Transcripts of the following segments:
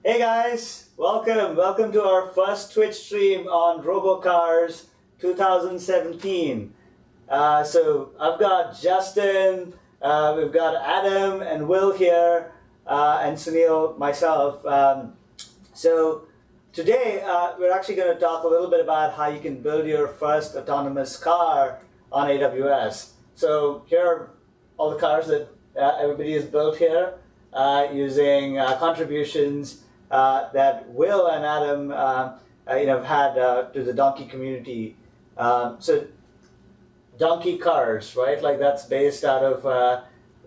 Hey guys, welcome to our first Twitch stream on Robocars 2017. So I've got Justin, we've got Adam and Will here, and Sunil, myself. So today we're actually going to talk a little bit about how you can build your first autonomous car on AWS. So here are all the cars that everybody has built here using contributions that Will and Adam have had to the donkey community. So donkey cars, right? Like that's based out of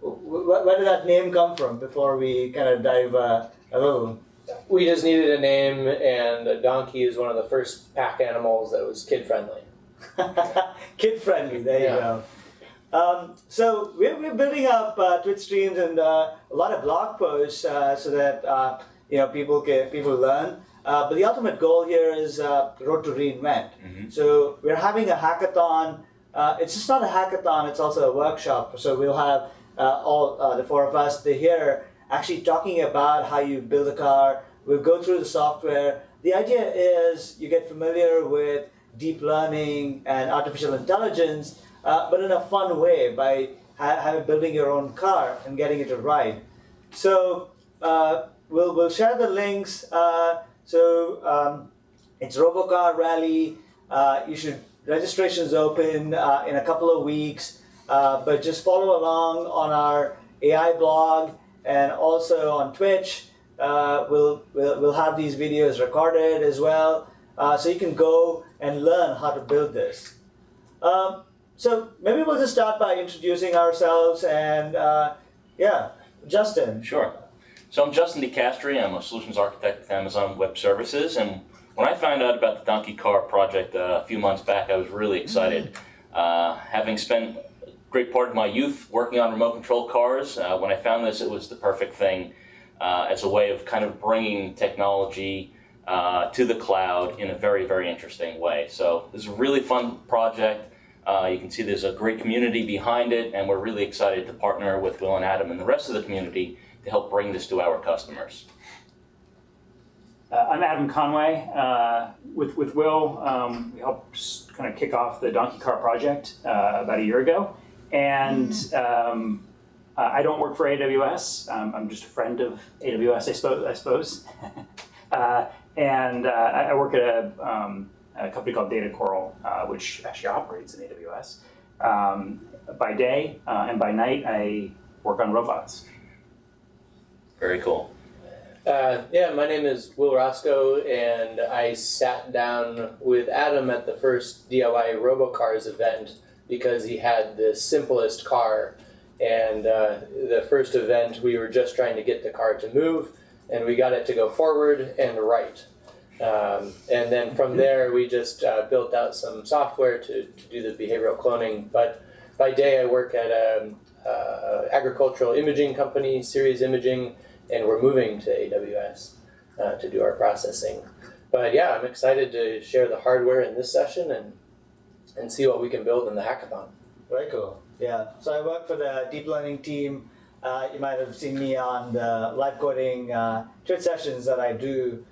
where did that name come from? Before we kind of dive a little. We just needed a name, and a donkey is one of the first pack animals that was kid friendly. Kid friendly. There you go. So we're building up Twitch streams and a lot of blog posts so that people learn. But the ultimate goal here is Road to Reinvent. Mm-hmm. So we're having a hackathon. It's just not a hackathon; it's also a workshop. So we'll have all the four of us here actually talking about how you build a car. We'll go through the software. The idea is you get familiar with deep learning and artificial intelligence, but in a fun way by building your own car and getting it to ride. So we'll share the links. It's Robocar Rally. Registration's open in a couple of weeks, but just follow along on our AI blog and also on Twitch. We'll have these videos recorded as well, so you can go and learn how to build this. So maybe we'll just start by introducing ourselves and Justin. Sure. So I'm Justin DeCastri. I'm a solutions architect with Amazon Web Services, and when I found out about the Donkey Car project a few months back, I was really excited. Having spent a great part of my youth working on remote control cars, when I found this, it was the perfect thing as a way of kind of bringing technology to the cloud in a very, very interesting way. So this is a really fun project. You can see there's a great community behind it, and we're really excited to partner with Will and Adam and the rest of the community to help bring this to our customers. I'm Adam Conway. With Will, we helped kind of kick off the Donkey Car project about a year ago. And I don't work for AWS. I'm just a friend of AWS, I suppose. And I work at a company called Data Coral, which actually operates in AWS. By day and by night, I work on robots. Very cool. My name is Will Roscoe, and I sat down with Adam at the first DIY Robocars event because he had the simplest car. And the first event, we were just trying to get the car to move, and we got it to go forward and right. And then from there, we just built out some software to do the behavioral cloning. But by day, I work at an agricultural imaging company, Series Imaging, and we're moving to AWS to do our processing. But yeah, I'm excited to share the hardware in this session and see what we can build in the hackathon. Very cool. Yeah. So I work for the deep learning team. You might have seen me on the live coding Twitch sessions that I do,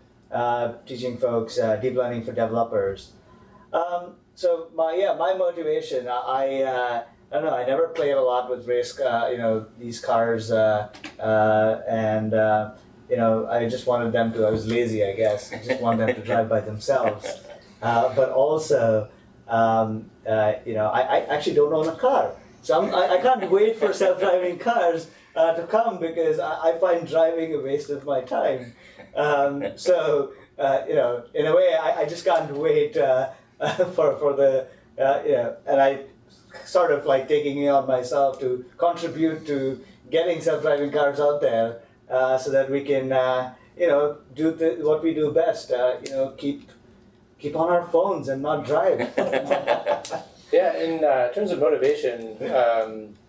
teaching folks deep learning for developers. So my motivation, I don't know. I never played a lot with race, these cars, and I just wanted them to. I was lazy, I guess. I just wanted them to drive by themselves. But also, I actually don't own a car, so I can't wait for self-driving cars to come because I find driving a waste of my time. So in a way, I just can't wait for the and I sort of like taking it on myself to contribute to getting self-driving cars out there, so that we can do what we do best. Keep on our phones and not drive. Yeah, in terms of motivation,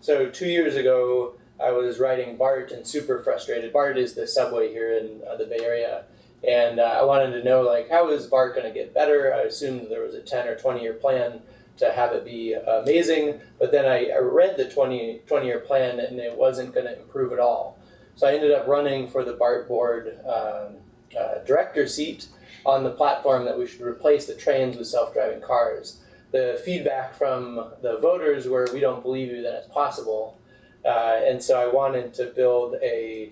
so 2 years ago, I was riding BART and super frustrated. BART is the subway here in the Bay Area. And I wanted to know, how is BART going to get better? I assumed there was a 10 or 20-year plan to have it be amazing. But then I read the 20-year plan, and it wasn't going to improve at all. So I ended up running for the BART board director's seat on the platform that we should replace the trains with self-driving cars. The feedback from the voters were, we don't believe you that it's possible. And so I wanted to build a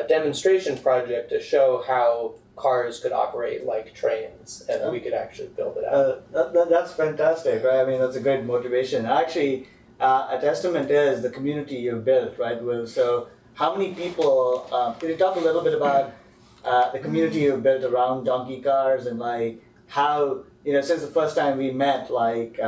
demonstration project to show how cars could operate like trains, and we could actually build it out. That's fantastic, right? I mean, that's a great motivation. Actually, a testament is the community you've built, right, Will? So how many people, can you talk a little bit about the community you've built around donkey cars, and like how, since the first time we met, like,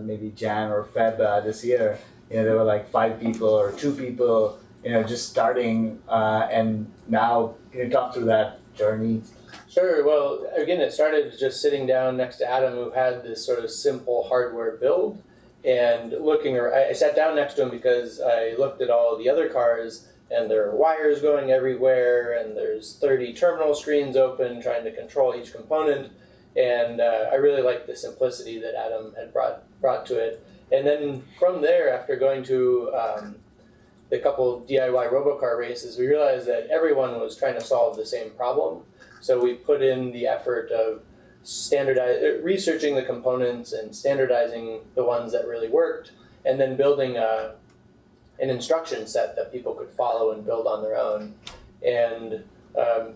maybe Jan or Feb this year, there were like 5 people or 2 people, just starting, and now can you talk through that journey? Sure. Well, again, it started just sitting down next to Adam, who had this sort of simple hardware build, and looking around. I sat down next to him because I looked at all the other cars, and there are wires going everywhere, and there's 30 terminal screens open trying to control each component, and I really liked the simplicity that Adam had brought to it. And then from there, after going to the couple DIY Robocar races, we realized that everyone was trying to solve the same problem. So we put in the effort of researching the components and standardizing the ones that really worked, and then building an instruction set that people could follow and build on their own. And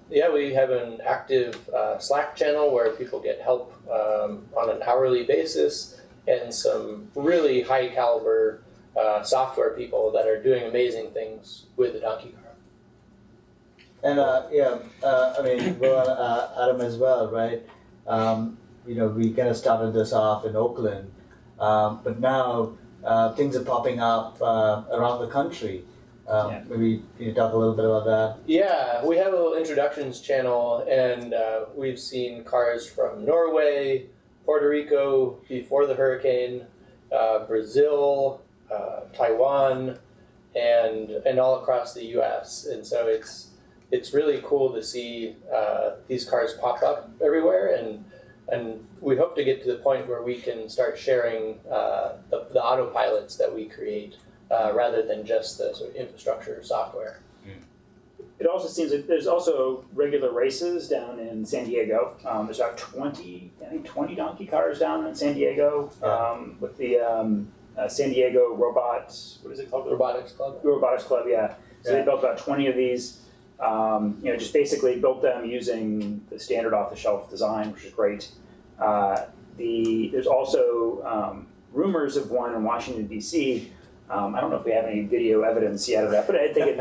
we have an active Slack channel where people get help on an hourly basis, and some really high caliber software people that are doing amazing things with the donkey car. And I mean, well, Adam as well, right? We kind of started this off in Oakland, but now things are popping up around the country. Maybe can you talk a little bit about that? Yeah, we have a little introductions channel, and we've seen cars from Norway, Puerto Rico before the hurricane, Brazil, Taiwan, and all across the U.S. And so it's really cool to see these cars pop up everywhere, and we hope to get to the point where we can start sharing the autopilots that we create rather than just the sort of infrastructure software. It also seems like there's also regular races down in San Diego. There's about 20 donkey cars down in San Diego with the San Diego Robotics Club, yeah. So they built about 20 of these. Just basically built them using the standard off-the-shelf design, which is great. There's also rumors of one in Washington, D.C. I don't know if we have any video evidence yet of that, but I think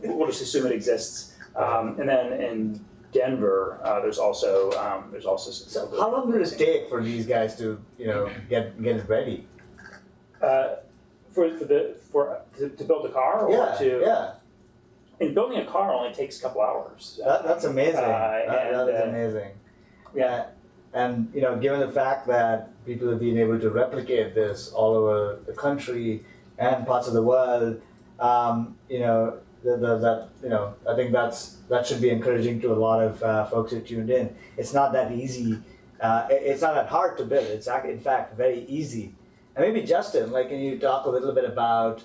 we'll just assume it exists. And then in Denver, there's also some. So how long would it take for these guys to get it ready? To build a car, or And building a car only takes a couple hours. That's amazing. That is amazing. Yeah. And given the fact that people have been able to replicate this all over the country and parts of the world, I think that should be encouraging to a lot of folks who tuned in. It's not that easy. It's not that hard to build. It's in fact very easy. And maybe Justin, can you talk a little bit about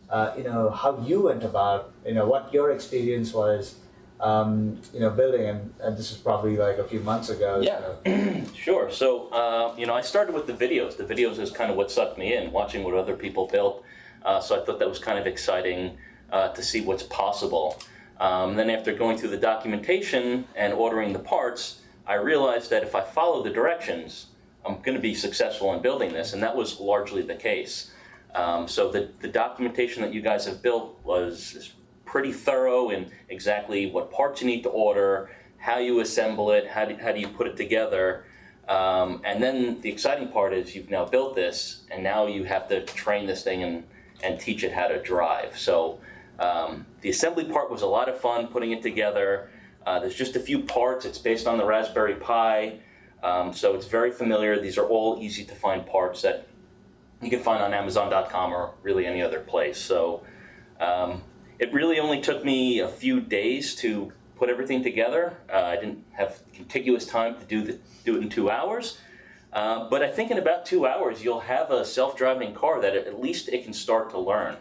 how you went about, what your experience was, building, and this was probably like a few months ago. Yeah, so. Sure. So, I started with the videos. The videos is kind of what sucked me in, watching what other people built. So I thought that was kind of exciting to see what's possible. Then after going through the documentation and ordering the parts, I realized that if I follow the directions, I'm going to be successful in building this, and that was largely the case. So the documentation that you guys have built is pretty thorough in exactly what parts you need to order, how you assemble it, how do you put it together. And then the exciting part is you've now built this, and now you have to train this thing and teach it how to drive. So the assembly part was a lot of fun, putting it together. There's just a few parts. It's based on the Raspberry Pi, so it's very familiar. These are all easy to find parts that you can find on Amazon.com or really any other place. So it really only took me a few days to put everything together. I didn't have contiguous time to do it in 2 hours. But I think in about 2 hours, you'll have a self-driving car that at least it can start to learn.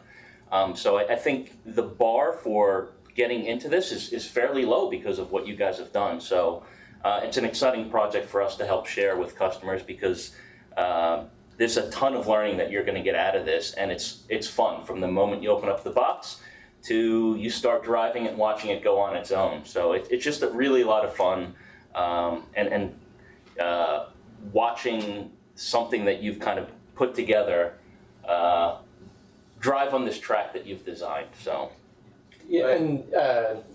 So I think the bar for getting into this is fairly low because of what you guys have done. So it's an exciting project for us to help share with customers because there's a ton of learning that you're going to get out of this, and it's fun from the moment you open up the box to you start driving it and watching it go on its own. So it's just a really lot of fun, and watching something that you've kind of put together drive on this track that you've designed. So yeah, and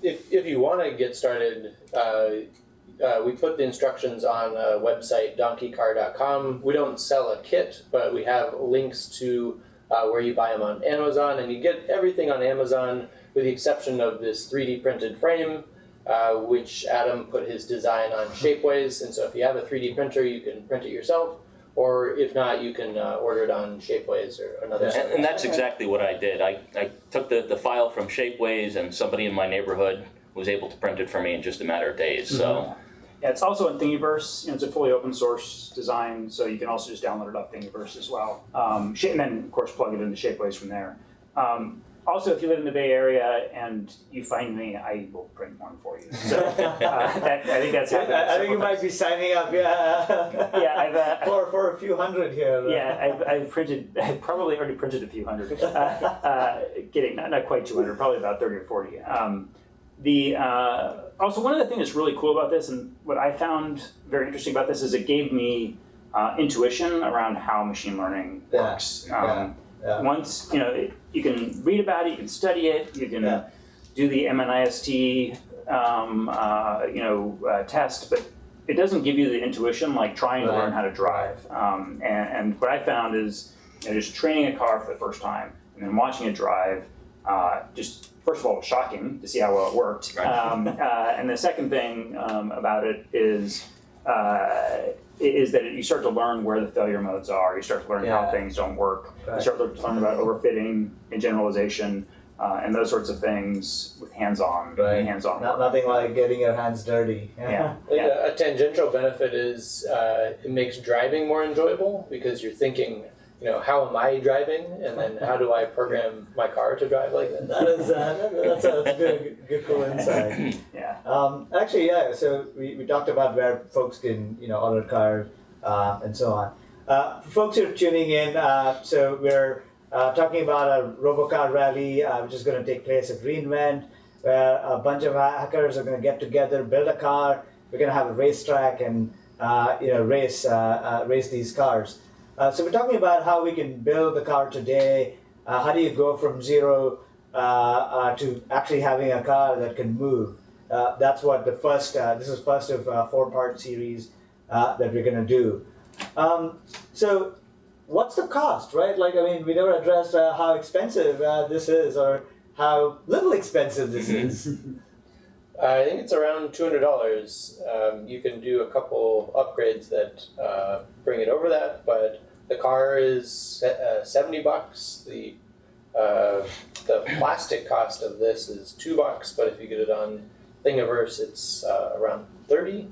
if you want to get started, we put the instructions on a website, donkeycar.com. We don't sell a kit, but we have links to where you buy them on Amazon, and you get everything on Amazon with the exception of this 3D printed frame, which Adam put his design on Shapeways. And so if you have a 3D printer, you can print it yourself, or if not, you can order it on Shapeways or another. and that's exactly what I did. I took the file from Shapeways, and somebody in my neighborhood was able to print it for me in just a matter of days. So. Yeah, it's also in Thingiverse. It's a fully open source design, so you can also just download it off Thingiverse as well. And then, of course, plug it into Shapeways from there. Also, if you live in the Bay Area and you find me, I will print one for you. So I think that's happened. I think you might be signing up, Yeah, I've for a few hundred here. yeah, I've probably already printed a few hundred. Kidding, not quite 200, probably about 30 or 40. Also, one of the things that's really cool about this, and what I found very interesting about this, is it gave me intuition around how machine learning works. Once you can read about it, you can study it, you can do the MNIST test, but it doesn't give you the intuition like trying to learn how to drive. And what I found is just training a car for the first time and then watching it drive, just first of all, it was shocking to see how well it worked. Right. And the second thing about it is that you start to learn where the failure modes are. You start to learn how things don't work. Right. You start to learn about overfitting and generalization and those sorts of things with hands-on. Right. Hands-on. Nothing like getting your hands dirty. Yeah. A tangential benefit is it makes driving more enjoyable because you're thinking, how am I driving, and then how do I program my car to drive like this? That's a good cool insight. Yeah. Actually, so we talked about where folks can, order cars and so on. For folks who are tuning in, so we're talking about a Robocar Rally, which is going to take place at reInvent, where a bunch of hackers are going to get together, build a car. We're going to have a racetrack and race these cars. So we're talking about how we can build the car today. How do you go from zero to actually having a car that can move? That's what this is first of a 4-part series that we're going to do. So what's the cost, right? We never addressed how expensive this is or how little expensive this is. I think it's around $200. You can do a couple upgrades that bring it over that, but the car is $70. The plastic cost of this is $2, but if you get it on Thingiverse, it's around $30.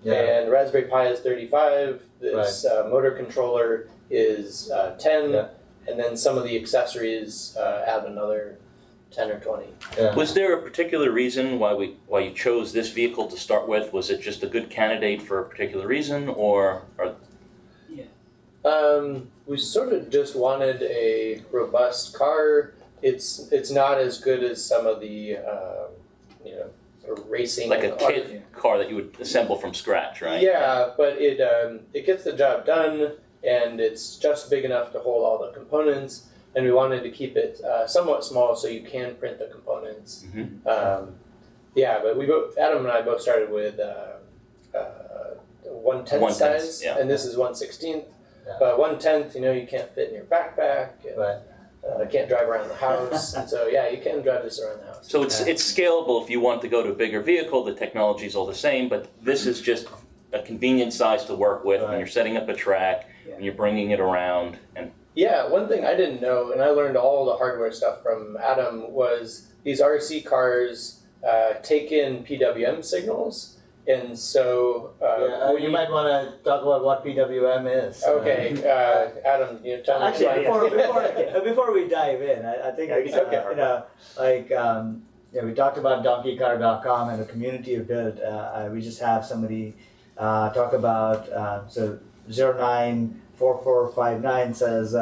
Yeah. And Raspberry Pi is $35. This motor controller is $10, and then some of the accessories add another 10 or 20. Yeah. Was there a particular reason why you chose this vehicle to start with? Was it just a good candidate for a particular reason, or? We sort of just wanted a robust car. It's not as good as some of the racing, Like a kit car that you would assemble from scratch, right? Yeah, but it gets the job done, and it's just big enough to hold all the components. And we wanted to keep it somewhat small so you can print the components. Mm-hmm. But Adam and I both started with 1/10 size, and this is 1/16. Yeah. But 1/10, you can't fit in your backpack. And, can't drive around the house, and so you can drive this around the house. So it's scalable if you want to go to a bigger vehicle. The technology is all the same, but this is just a convenient size to work with when you're setting up a track and you're bringing it around. And one thing I didn't know, and I learned all the hardware stuff from Adam, was these RC cars take in PWM signals. And so, you might want to talk about what PWM is. Okay, Adam, tell me. Actually, before we dive in, I think we talked about donkeycar.com and the community you built. We just have somebody talk about, so 094459 says,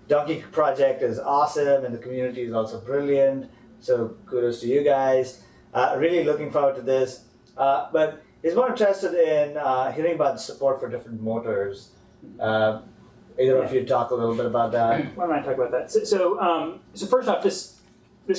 Donkey Project is awesome and the community is also brilliant. So kudos to you guys. Really looking forward to this. But he's more interested in hearing about the support for different motors. Either of you talk a little bit about that. Why don't I talk about that? So first off, this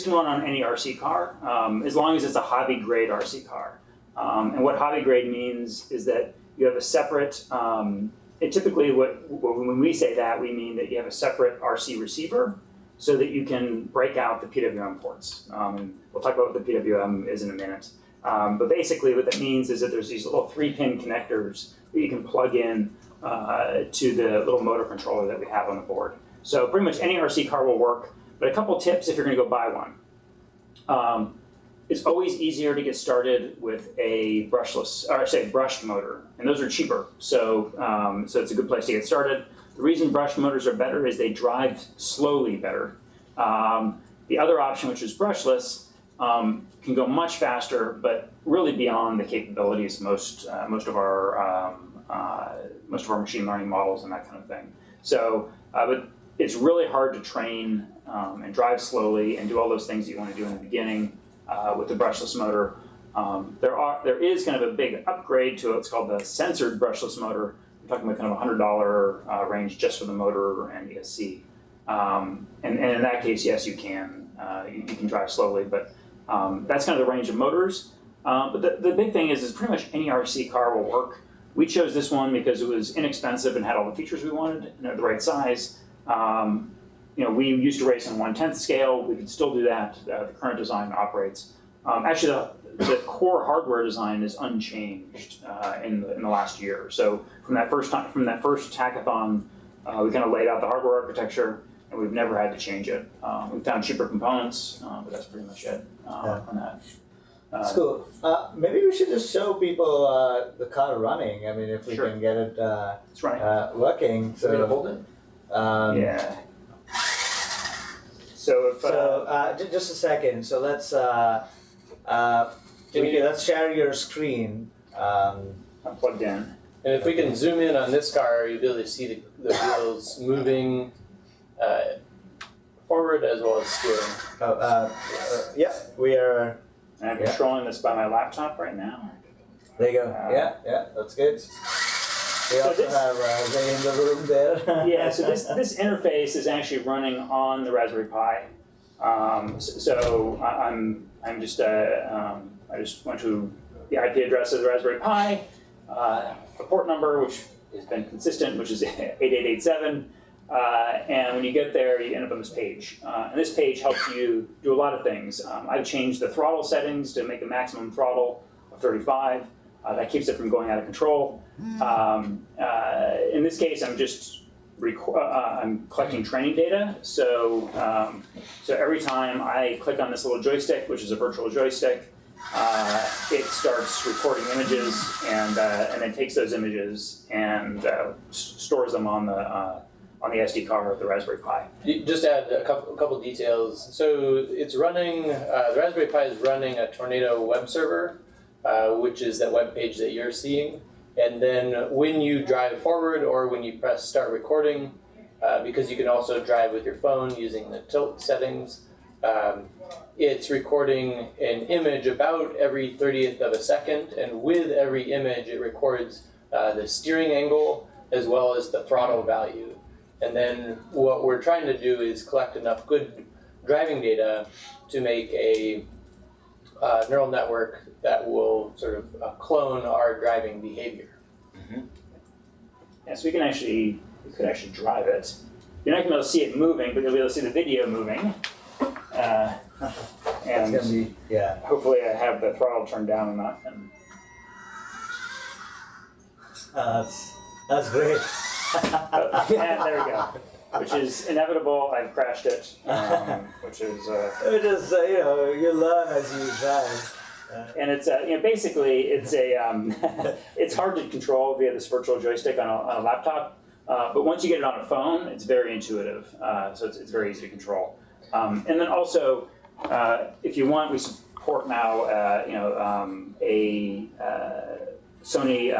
can run on any RC car, as long as it's a hobby grade RC car. And what hobby grade means is that you have a separate, and typically when we say that, we mean that you have a separate RC receiver so that you can break out the PWM ports. We'll talk about what the PWM is in a minute. But basically what that means is that there's these little 3-pin connectors that you can plug in to the little motor controller that we have on the board. So pretty much any RC car will work, but a couple tips if you're gonna go buy one. It's always easier to get started with a brushless, or I say brushed motor, and those are cheaper. So it's a good place to get started. The reason brushed motors are better is they drive slowly better. The other option, which is brushless, can go much faster, but really beyond the capabilities most of our machine learning models and that kind of thing. So, but it's really hard to train and drive slowly and do all those things that you want to do in the beginning with the brushless motor. There is kind of a big upgrade to what's called the censored brushless motor. We're talking about kind of $100 range just for the motor and ESC. And in that case, yes, you can drive slowly, but that's kind of the range of motors. But the big thing is pretty much any RC car will work. We chose this one because it was inexpensive and had all the features we wanted and the right size. We used to race on 1/10 scale. We could still do that. The current design operates. Actually, the core hardware design is unchanged in the last year. So from that first hackathon, we kind of laid out the hardware architecture, and we've never had to change it. We found cheaper components, but that's pretty much it on that. That's cool. Maybe we should just show people the car running. I mean, if we can get it working. So hold it? Yeah. So just a second. So let's let's share your screen. I'm plugged in. And if we can zoom in on this car, you'll be able to see the wheels moving forward as well as steering. Yeah, we are. I'm controlling this by my laptop right now. There you go. Yeah, that's good. We also have Ray in the room there. Yeah, so this interface is actually running on the Raspberry Pi. So I just went to the IP address of the Raspberry Pi, a port number which has been consistent, which is 8887. And when you get there, you end up on this page. And this page helps you do a lot of things. I've changed the throttle settings to make a maximum throttle of 35. That keeps it from going out of control. In this case, I'm just I'm collecting training data. So every time I click on this little joystick, which is a virtual joystick, it starts recording images and then takes those images and stores them on the SD card of the Raspberry Pi. Just add a couple details. So it's running, the Raspberry Pi is running a Tornado web server, which is that web page that you're seeing. And then when you drive forward or when you press start recording, because you can also drive with your phone using the tilt settings, it's recording an image about every 30th of a second, and with every image it records the steering angle as well as the throttle value. And then what we're trying to do is collect enough good driving data to make a neural network that will sort of clone our driving behavior. Mm-hmm. Yeah, so we could actually drive it. You're not going to be able to see it moving, but you'll be able to see the video moving. And It's gonna be, hopefully I have the throttle turned down enough. And that's great. and there we go. Which is inevitable. I've crashed it. Which is. It is you learn as you drive. And it's basically it's a it's hard to control via this virtual joystick on a laptop, but once you get it on a phone, it's very intuitive. So it's very easy to control. And then also, if you want, we support support now, a Sony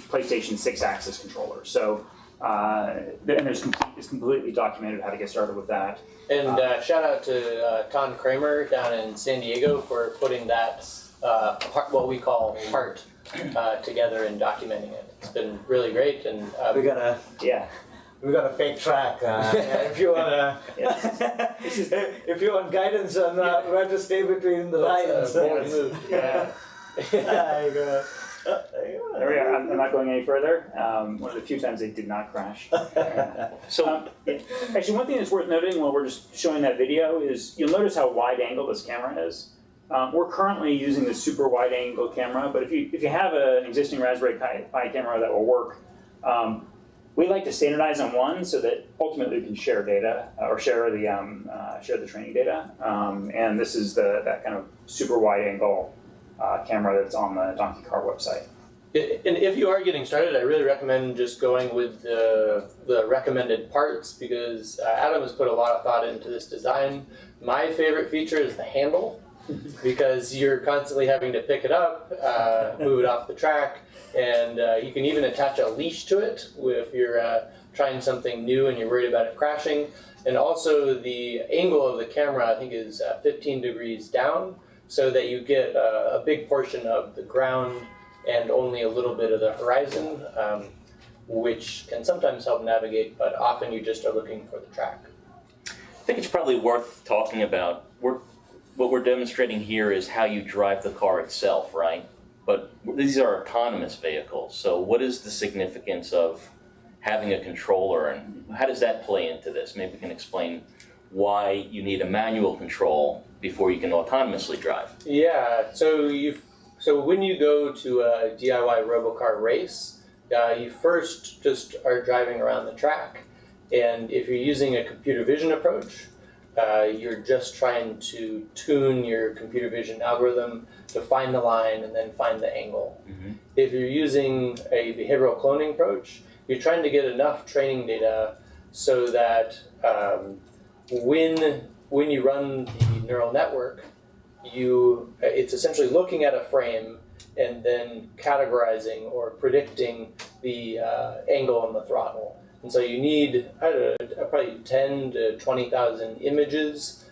PlayStation 6-axis controller. So, and it's completely documented how to get started with that. And shout out to Ton Kramer down in San Diego for putting that, what we call heart, together and documenting it. It's been really great. And We got a fake track. If you wanna, if you want guidance on where to stay between the lines. bold move. Yeah. There you go. There we are. I'm not going any further. One of the few times they did not crash. So Actually, one thing that's worth noting while we're just showing that video is you'll notice how wide angle this camera is. We're currently using the super wide angle camera, but if you have an existing Raspberry Pi camera that will work, we like to standardize on one so that ultimately we can share data or share the training data. And this is that kind of super wide angle camera that's on the Donkey Car website. And if you are getting started, I really recommend just going with the recommended parts because Adam has put a lot of thought into this design. My favorite feature is the handle because you're constantly having to pick it up, move it off the track, and you can even attach a leash to it if you're trying something new and you're worried about it crashing. And also the angle of the camera, I think, is 15 degrees down so that you get a big portion of the ground and only a little bit of the horizon, which can sometimes help navigate, but often you just are looking for the track. I think it's probably worth talking about. What we're demonstrating here is how you drive the car itself, right? But these are autonomous vehicles, so what is the significance of having a controller and how does that play into this? Maybe we can explain why you need a manual control before you can autonomously drive. Yeah, so when you go to a DIY Robocar race, you first just are driving around the track, and if you're using a computer vision approach, you're just trying to tune your computer vision algorithm to find the line and then find the angle. Mm-hmm. If you're using a behavioral cloning approach, you're trying to get enough training data so that when you run the neural network, it's essentially looking at a frame and then categorizing or predicting the angle on the throttle. And so you need, I don't know, probably 10 to 20,000 images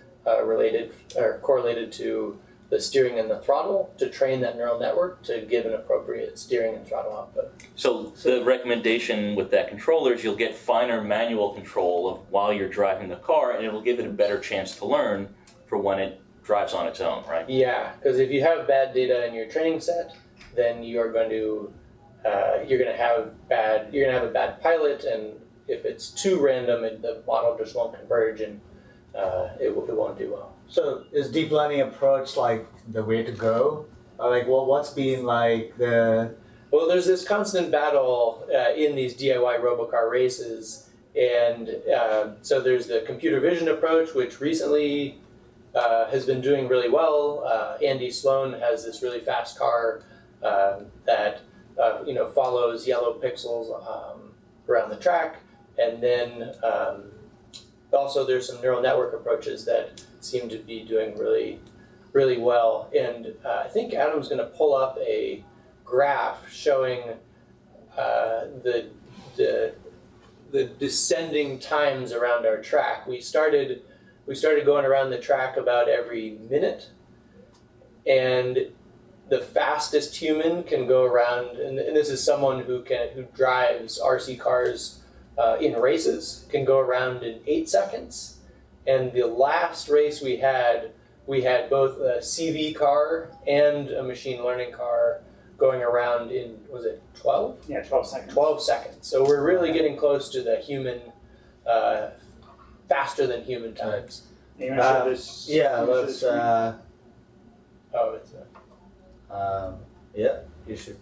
related or correlated to the steering and the throttle to train that neural network to give an appropriate steering and throttle output. So the recommendation with that controller is you'll get finer manual control of while you're driving the car, and it'll give it a better chance to learn for when it drives on its own, right? Yeah, because if you have bad data in your training set, then you're going to have a bad pilot, and if it's too random, the model just won't converge, and it won't do well. So is deep learning approach like the way to go? Or like, well, what's been like the... Well, there's this constant battle in these DIY Robocar races, and so there's the computer vision approach, which recently has been doing really well. Andy Sloan has this really fast car that follows yellow pixels around the track, and then also there's some neural network approaches that seem to be doing really, really well. And I think Adam's going to pull up a graph showing the descending times around our track. We started going around the track about every minute, and the fastest human can go around, and this is someone who drives RC cars in races, can go around in 8 seconds. And the last race we had both a CV car and a machine learning car going around in, was it 12? Yeah, 12 seconds. 12 seconds. So we're really getting close to the human, faster than human times. You want to show this? Yeah, let's... yeah, you should.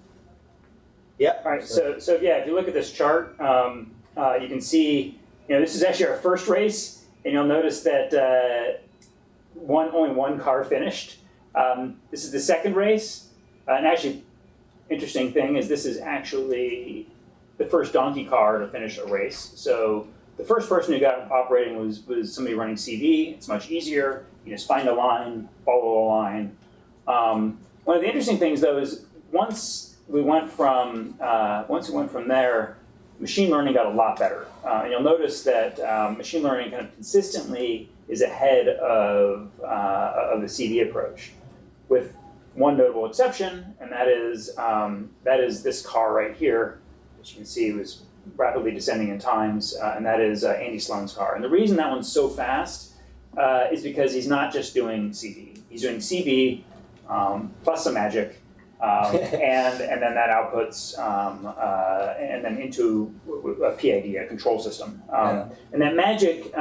Yeah. All right, so yeah, if you look at this chart, you can see, this is actually our first race, and you'll notice that only one car finished. This is the second race, and actually, interesting thing is this is actually the first donkey car to finish a race. So the first person who got operating was somebody running CV. It's much easier. You just find a line, follow a line. One of the interesting things, though, is once we went from there, machine learning got a lot better. And you'll notice that machine learning kind of consistently is ahead of the CD approach, with one notable exception, and that is this car right here, which you can see was rapidly descending in times, and that is Andy Sloan's car. And the reason that one's so fast is because he's not just doing CD. He's doing CB plus some magic, and then that outputs and then into a PID, a control system. And that magic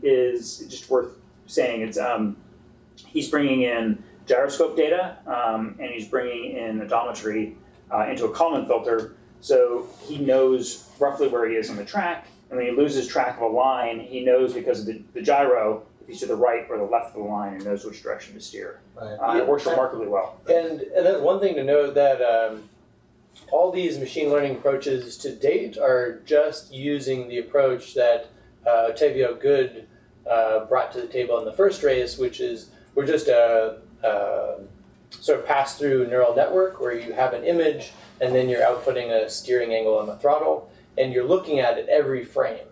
is just worth saying. It's he's bringing in gyroscope data, and he's bringing in odometry into a Kalman filter, so he knows roughly where he is on the track. And when he loses track of a line, he knows because of the gyro if he's to the right or the left of the line, and knows which direction to steer. Right. It works remarkably well. And that's one thing to note, that all these machine learning approaches to date are just using the approach that Ottavio Good brought to the table in the first race, which is we're just a sort of pass-through neural network where you have an image and then you're outputting a steering angle and a throttle, and you're looking at it every frame.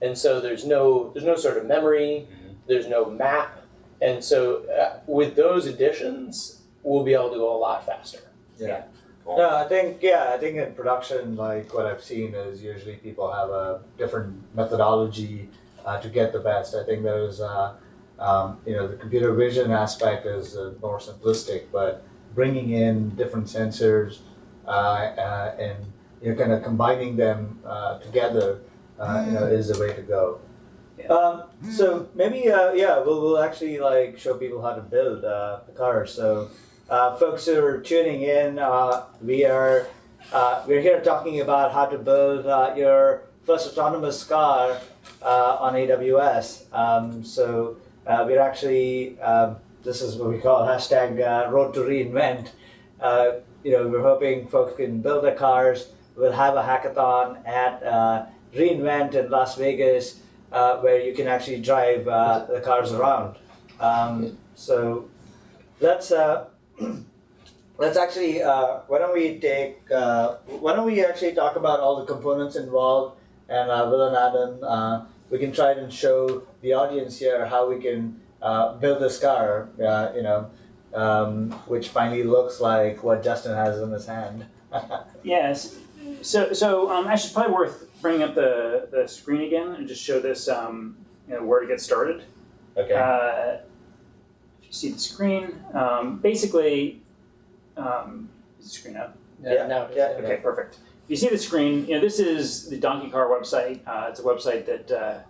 And so there's no sort of memory, there's no map, and so with those additions, we'll be able to go a lot faster. Yeah. No, I think in production, like what I've seen is usually people have a different methodology to get the best. I think there's the computer vision aspect is more simplistic, but bringing in different sensors and kind of combining them together, is the way to go. So maybe we'll actually like show people how to build the cars. So folks who are tuning in, we're here talking about how to build your first autonomous car on AWS. So we're actually this is what we call hashtag Road to Reinvent. We're hoping folks can build their cars. We'll have a hackathon at Reinvent in Las Vegas, where you can actually drive the cars around. So let's actually why don't we actually talk about all the components involved, and Will and Adam, we can try and show the audience here how we can build this car, which finally looks like what Justin has in his hand. Yes. So actually, it's probably worth bringing up the screen again and just show this where to get started. Okay. If you see the screen, basically, is the screen up? Now, Okay, perfect. If you see the screen, this is the Donkey Car website. It's a website that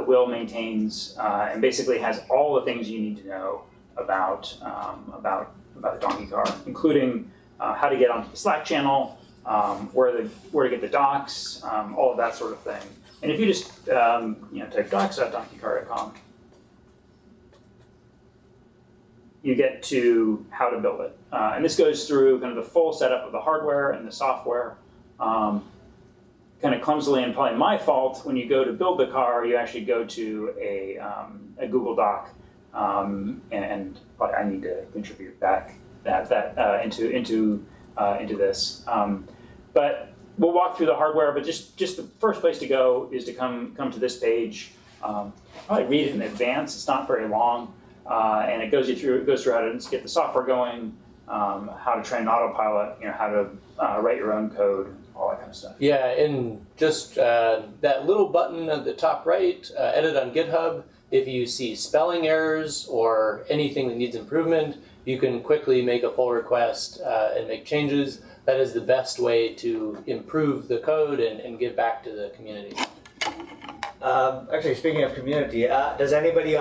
Will maintains, and basically has all the things you need to know about the Donkey Car, including how to get onto the Slack channel, where to get the docs, all of that sort of thing. And if you just type docs.donkeycar.com, you get to how to build it. And this goes through kind of the full setup of the hardware and the software. Kind of clumsily, and probably my fault, when you go to build the car, you actually go to a Google Doc, and probably I need to contribute back that into this. But we'll walk through the hardware. But just the first place to go is to come to this page. Probably read it in advance. It's not very long, and it goes through how to get the software going, how to train autopilot, how to write your own code, all that kind of stuff. Yeah, and just that little button at the top right, edit on GitHub. If you see spelling errors or anything that needs improvement, you can quickly make a pull request and make changes. That is the best way to improve the code and give back to the community. Actually, speaking of community, does anybody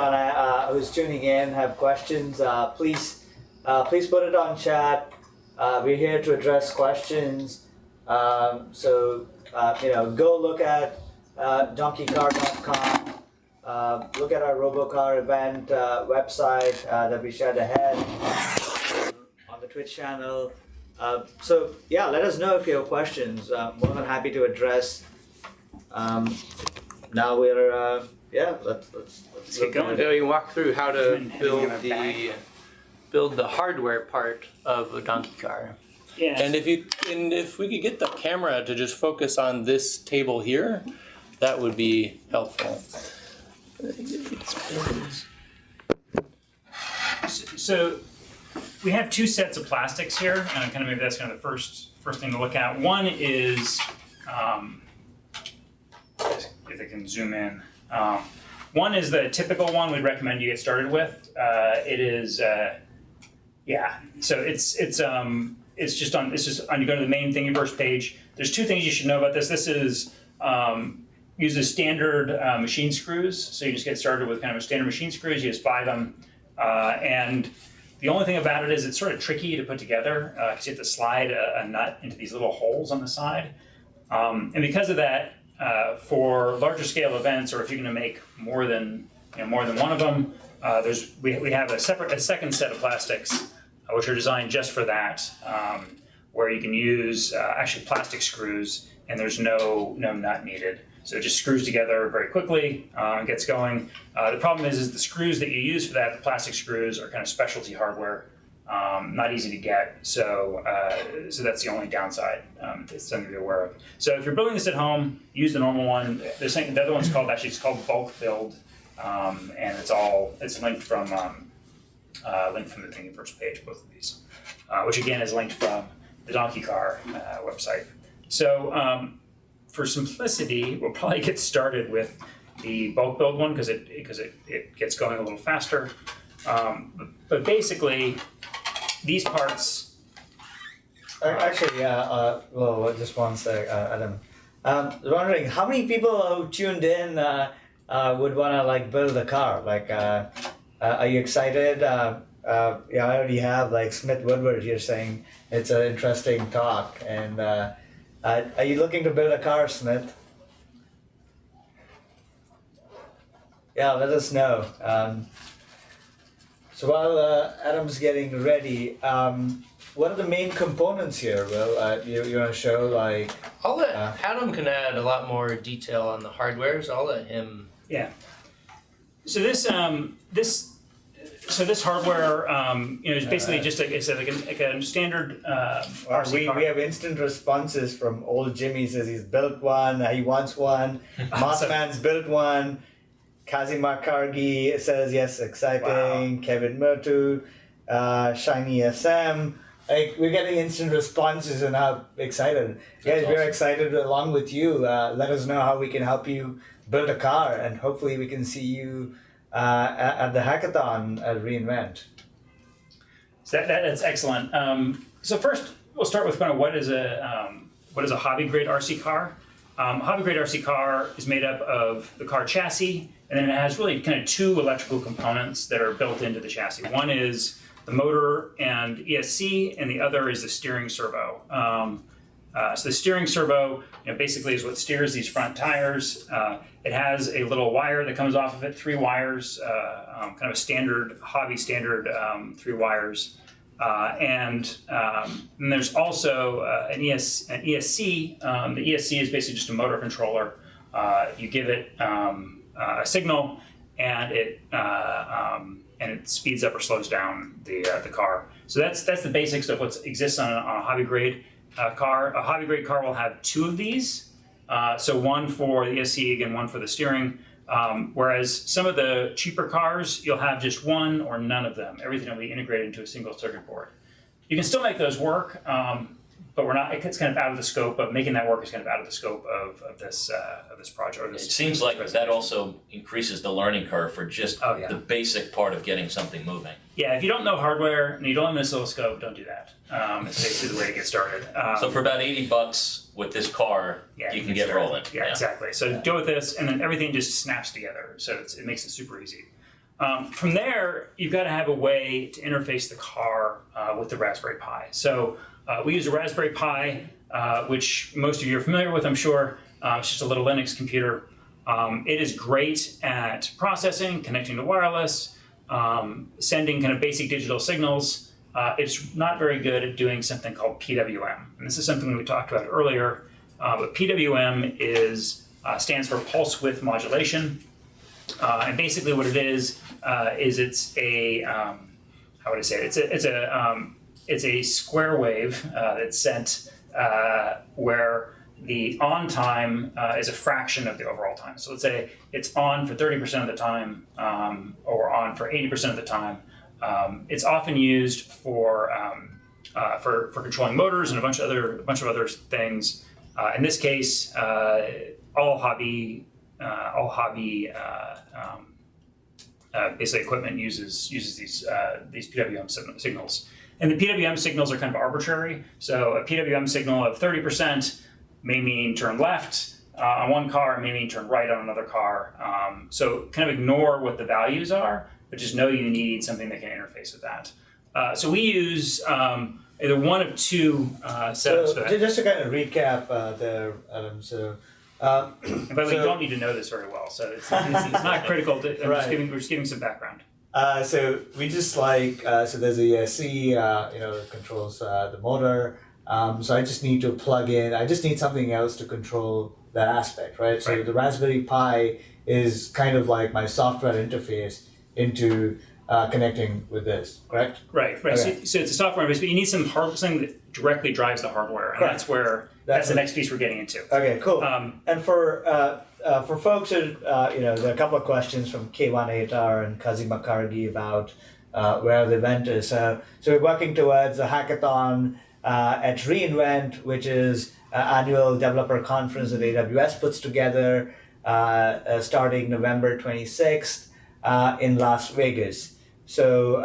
who's tuning in have questions? Please put it on chat. We're here to address questions. So go look at donkeycar.com. Look at our Robocar event website that we shared ahead on the Twitch channel. Let us know if you have questions. More than happy to address. Now we're let's get going. So you walk through how to And build heading in a the build the hardware part of a donkey car. Yeah. And if we could get the camera to just focus on this table here, that would be helpful. So we have two sets of plastics here, and kind of maybe that's kind of the first thing to look at. One is, if I can zoom in, one is the typical one we'd recommend you get started with. It is, so it's just on you go to the main thingy first page. There's two things you should know about this. This is uses standard machine screws, so you just get started with kind of a standard machine screws. You just buy them, and the only thing about it is it's sort of tricky to put together because you have to slide a nut into these little holes on the side, and because of that, for larger scale events, or if you're going to make more than one of them, we have a second set of plastics which are designed just for that, where you can use actually plastic screws, and there's no nut needed. So it just screws together very quickly and gets going. The problem is the screws that you use for that, the plastic screws, are kind of specialty hardware, not easy to get. So that's the only downside. It's something to be aware of. So if you're building this at home, use the normal one. The other one's called bulk build, and it's linked from the thingy first page, both of these, which again is linked from the Donkey Car website. So for simplicity, we'll probably get started with the bulk build one because it gets going a little faster. But basically, these parts. Actually, well, just one sec, Adam. Wondering how many people who tuned in would want to build a car? Are you excited? I already have Smith Woodward here saying it's an interesting talk. And are you looking to build a car, Smith? Yeah, let us know. So while Adam's getting ready, what are the main components here? Will you want to show I'll let Adam can add a lot more detail on the hardware, so I'll let him. Yeah. So this hardware, is basically just like I said, like a standard RC car. We have instant responses from old Jimmy. Says he's built one. He wants one. Mossman's built one. Kazima Kargi says yes, exciting. Wow. Kevin Murtu, Shiny SM. We're getting instant responses and how excited. Guys, awesome. We're excited along with you. Let us know how we can help you build a car, and hopefully we can see you at the hackathon at reInvent. So that's excellent. So first, we'll start with kind of what is a hobby grade RC car. Hobby grade RC car is made up of the car chassis, and then it has really kind of two electrical components that are built into the chassis. One is the motor and ESC, and the other is the steering servo. So the steering servo, basically is what steers these front tires. It has a little wire that comes off of it, 3 wires, kind of a standard, hobby standard 3 wires. And there's also an ESC. The ESC is basically just a motor controller. You give it a signal, and it speeds up or slows down the car. So that's the basics of what exists on a hobby grade car. A hobby grade car will have 2 of these. So one for the ESC, again, one for the steering. Whereas some of the cheaper cars, you'll have just one or none of them. Everything will be integrated into a single circuit board. You can still make those work, but it's kind of out of the scope of making that work is kind of out of the scope of this project. It seems like that also increases the learning curve for just the basic part of getting something moving. Yeah, if you don't know hardware and you don't have an oscilloscope, don't do that. It's basically the way to get started. So for about $80 with this car, you can get rolling. Yeah, exactly. So go with this, and then everything just snaps together. So it makes it super easy. From there, you've got to have a way to interface the car with the Raspberry Pi. So we use a Raspberry Pi, which most of you are familiar with, I'm sure. It's just a little Linux computer. It is great at processing, connecting to wireless, sending kind of basic digital signals. It's not very good at doing something called PWM. And this is something we talked about earlier. But PWM stands for pulse width modulation. And basically what it is it's a, how how would I say it? It's a square wave that's sent where the on time is a fraction of the overall time. So let's say it's on for 30% of the time, or on for 80% of the time. It's often used for controlling motors and a bunch of other things. In this case, all hobby basically equipment uses these PWM signals. And the PWM signals are kind of arbitrary. So a PWM signal of 30% may mean turn left on one car, and may mean turn right on another car. So kind of ignore what the values are, but just know you need something that can interface with that. So we use either one of two setups for that. Just to kind of recap there, Adam, By the way, you don't need to know this very well, so it's not critical. We're just giving some background. So we just so there's a C, that controls the motor. So I just need to plug in. I just need something else to control that aspect, right? So the Raspberry Pi is kind of like my software interface into connecting with this, correct? Right. Okay. So it's a software interface, but you need something that directly drives the hardware, and that's the next piece we're getting into. Okay, cool. And for folks who, there are a couple of questions from K18R and Kazim Makargi about where the event is. So we're working towards a hackathon at reInvent, which is an annual developer conference that AWS puts together starting November 26th in Las Vegas. So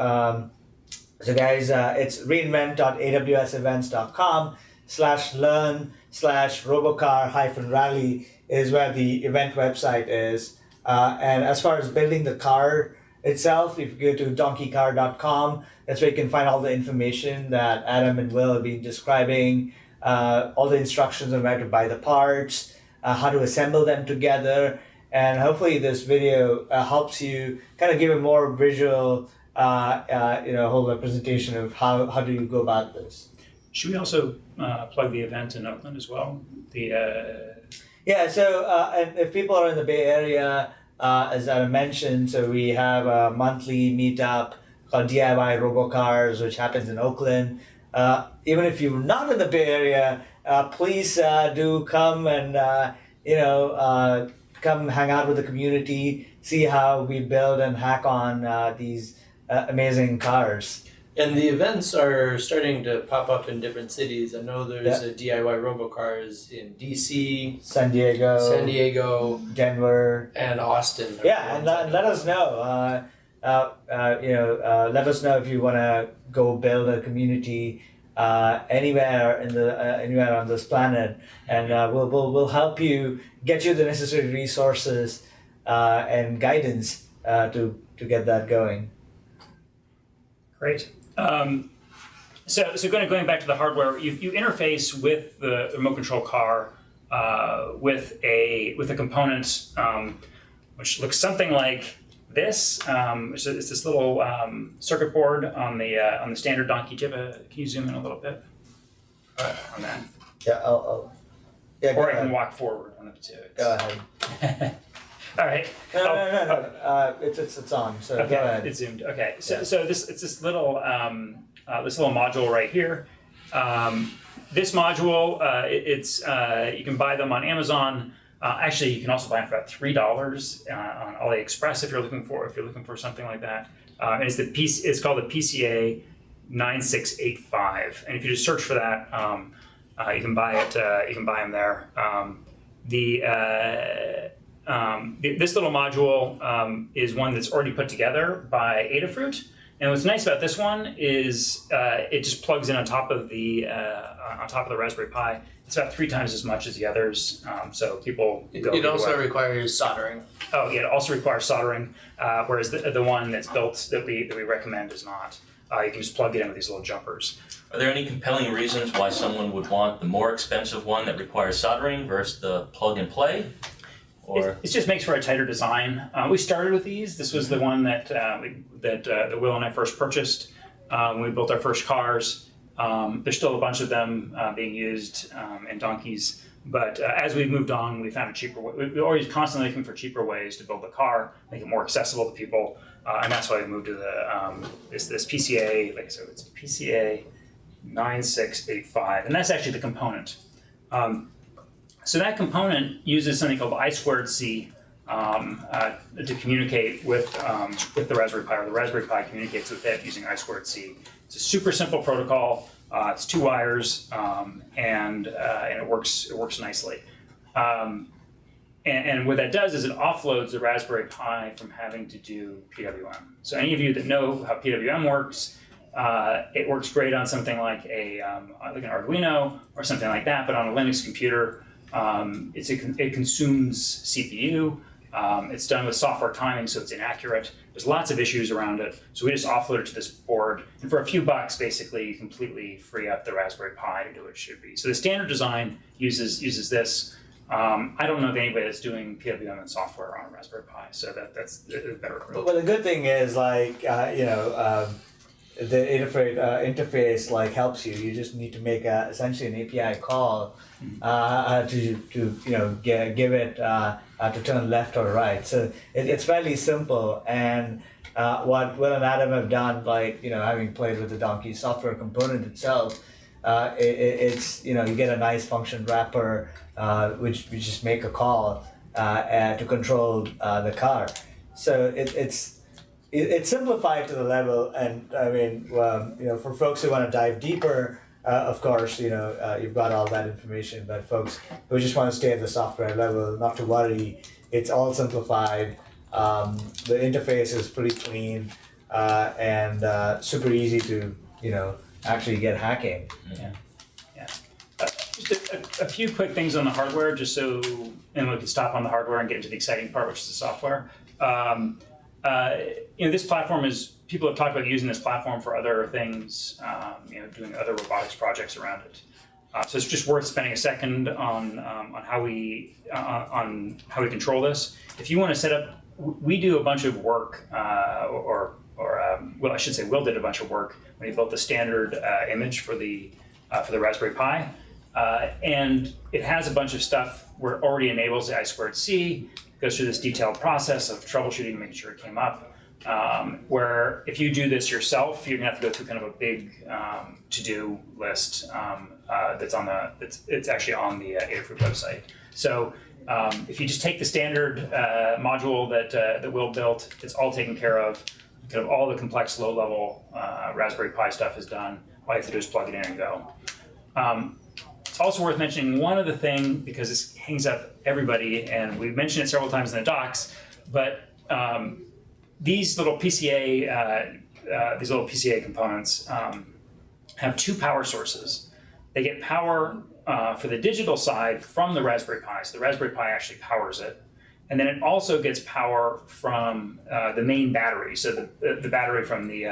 guys, it's reinvent.aws.com/learn/robocar-rally is where the event website is. And as far as building the car itself, if you go to donkeycar.com, that's where you can find all the information that Adam and Will have been describing, all the instructions on where to buy the parts, how to assemble them together, and hopefully this video helps you kind of give a more visual, whole representation of how do you go about this. Should we also plug the event in Oakland as well? Yeah, so and if people are in the Bay Area, as Adam mentioned, so we have a monthly meetup called DIY Robocars, which happens in Oakland. Even if you're not in the Bay Area, please do come and come hang out with the community, see how we build and hack on these amazing cars. And the events are starting to pop up in different cities. I know there's a DIY Robocars in DC, San Diego, Denver, and Austin. Yeah, and let us know. Let us know if you want to go build a community anywhere on this planet, and we'll help you, get you the necessary resources and guidance to get that going. Great. So going back to the hardware, you interface with the remote control car with a component which looks something like this. It's this little circuit board on the standard Donkey. Can you zoom in a little bit on that? Yeah, I'll or I can walk forward on the two. Go ahead. All right. No. It's on. So okay, go ahead. It's zoomed. Okay. So this little module right here. This module, you can buy them on Amazon. Actually, you can also buy them for about $3 on AliExpress if you're looking for something like that. And it's called the PCA 9685. And if you just search for that, you can buy it. You can buy them there. This little module is one that's already put together by Adafruit, and what's nice about this one is it just plugs in on top of the Raspberry Pi. It's about 3 times as much as the others, so people go. It also requires soldering. Oh yeah, it also requires soldering, whereas the one that's built that we recommend does not. You can just plug it in with these little jumpers. Are there any compelling reasons why someone would want the more expensive one that requires soldering versus the plug and play? Or it just makes for a tighter design. We started with these. This was the one that Will and I first purchased when we built our first cars. There's still a bunch of them being used in donkeys, but as we've moved on, we found a cheaper way. We're always constantly looking for cheaper ways to build the car, make it more accessible to people, and that's why we moved to the this PCA. Like I said, it's PCA 9685, and that's actually the component. So that component uses something called I2C to communicate with the Raspberry Pi, or the Raspberry Pi communicates with it using I2C. It's a super simple protocol. It's 2 wires, and it works nicely. And what that does is it offloads the Raspberry Pi from having to do PWM. So any of you that know how PWM works, it works great on something like an Arduino or something like that, but on a Linux computer, it consumes CPU. It's done with software timing, so it's inaccurate. There's lots of issues around it. So we just offload it to this board, and for a few bucks, basically, you completely free up the Raspberry Pi to do what it should be. So the standard design uses this. I don't know of anybody that's doing PWM and software on a Raspberry Pi, so that's the better approach. But the good thing is, like, the interface like helps you. You just need to make essentially an API call to give it to turn left or right. So it's fairly simple. And what Will and Adam have done, like having played with the Donkey software component itself, it's you get a nice function wrapper which we just make a call to control the car. So it's simplified to the level, and I mean, for folks who want to dive deeper, of course, you've got all that information. But folks who just want to stay at the software level, not to worry. It's all simplified. The interface is pretty clean and super easy to actually get hacking. Yeah. Just a few quick things on the hardware, just so, and we can stop on the hardware and get into the exciting part, which is the software. This platform people have talked about using this platform for other things, doing other robotics projects around it. So it's just worth spending a second on how we control this. If you want to set up, we do a bunch of work, I should say, Will did a bunch of work when he built the standard image for the Raspberry Pi, and it has a bunch of stuff where it already enables the I2C. Goes through this detailed process of troubleshooting, making sure it came up. Where if you do this yourself, you're gonna have to go through kind of a big to-do list it's actually on the Adafruit website. So if you just take the standard module that Will built, it's all taken care of. Kind of all the complex low-level Raspberry Pi stuff is done. All you have to do is plug it in and go. It's also worth mentioning one other thing, because this hangs up everybody, and we've mentioned it several times in the docs, but these little PCA components have 2 power sources. They get power for the digital side from the Raspberry Pi, so the Raspberry Pi actually powers it. And then it also gets power from the main battery, so the battery from the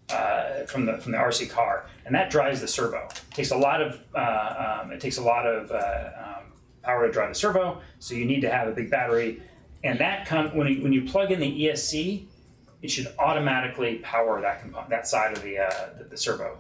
RC car, and that drives the servo. It takes a lot of power to drive the servo, so you need to have a big battery. And that when you plug in the ESC, it should automatically power that side of the servo.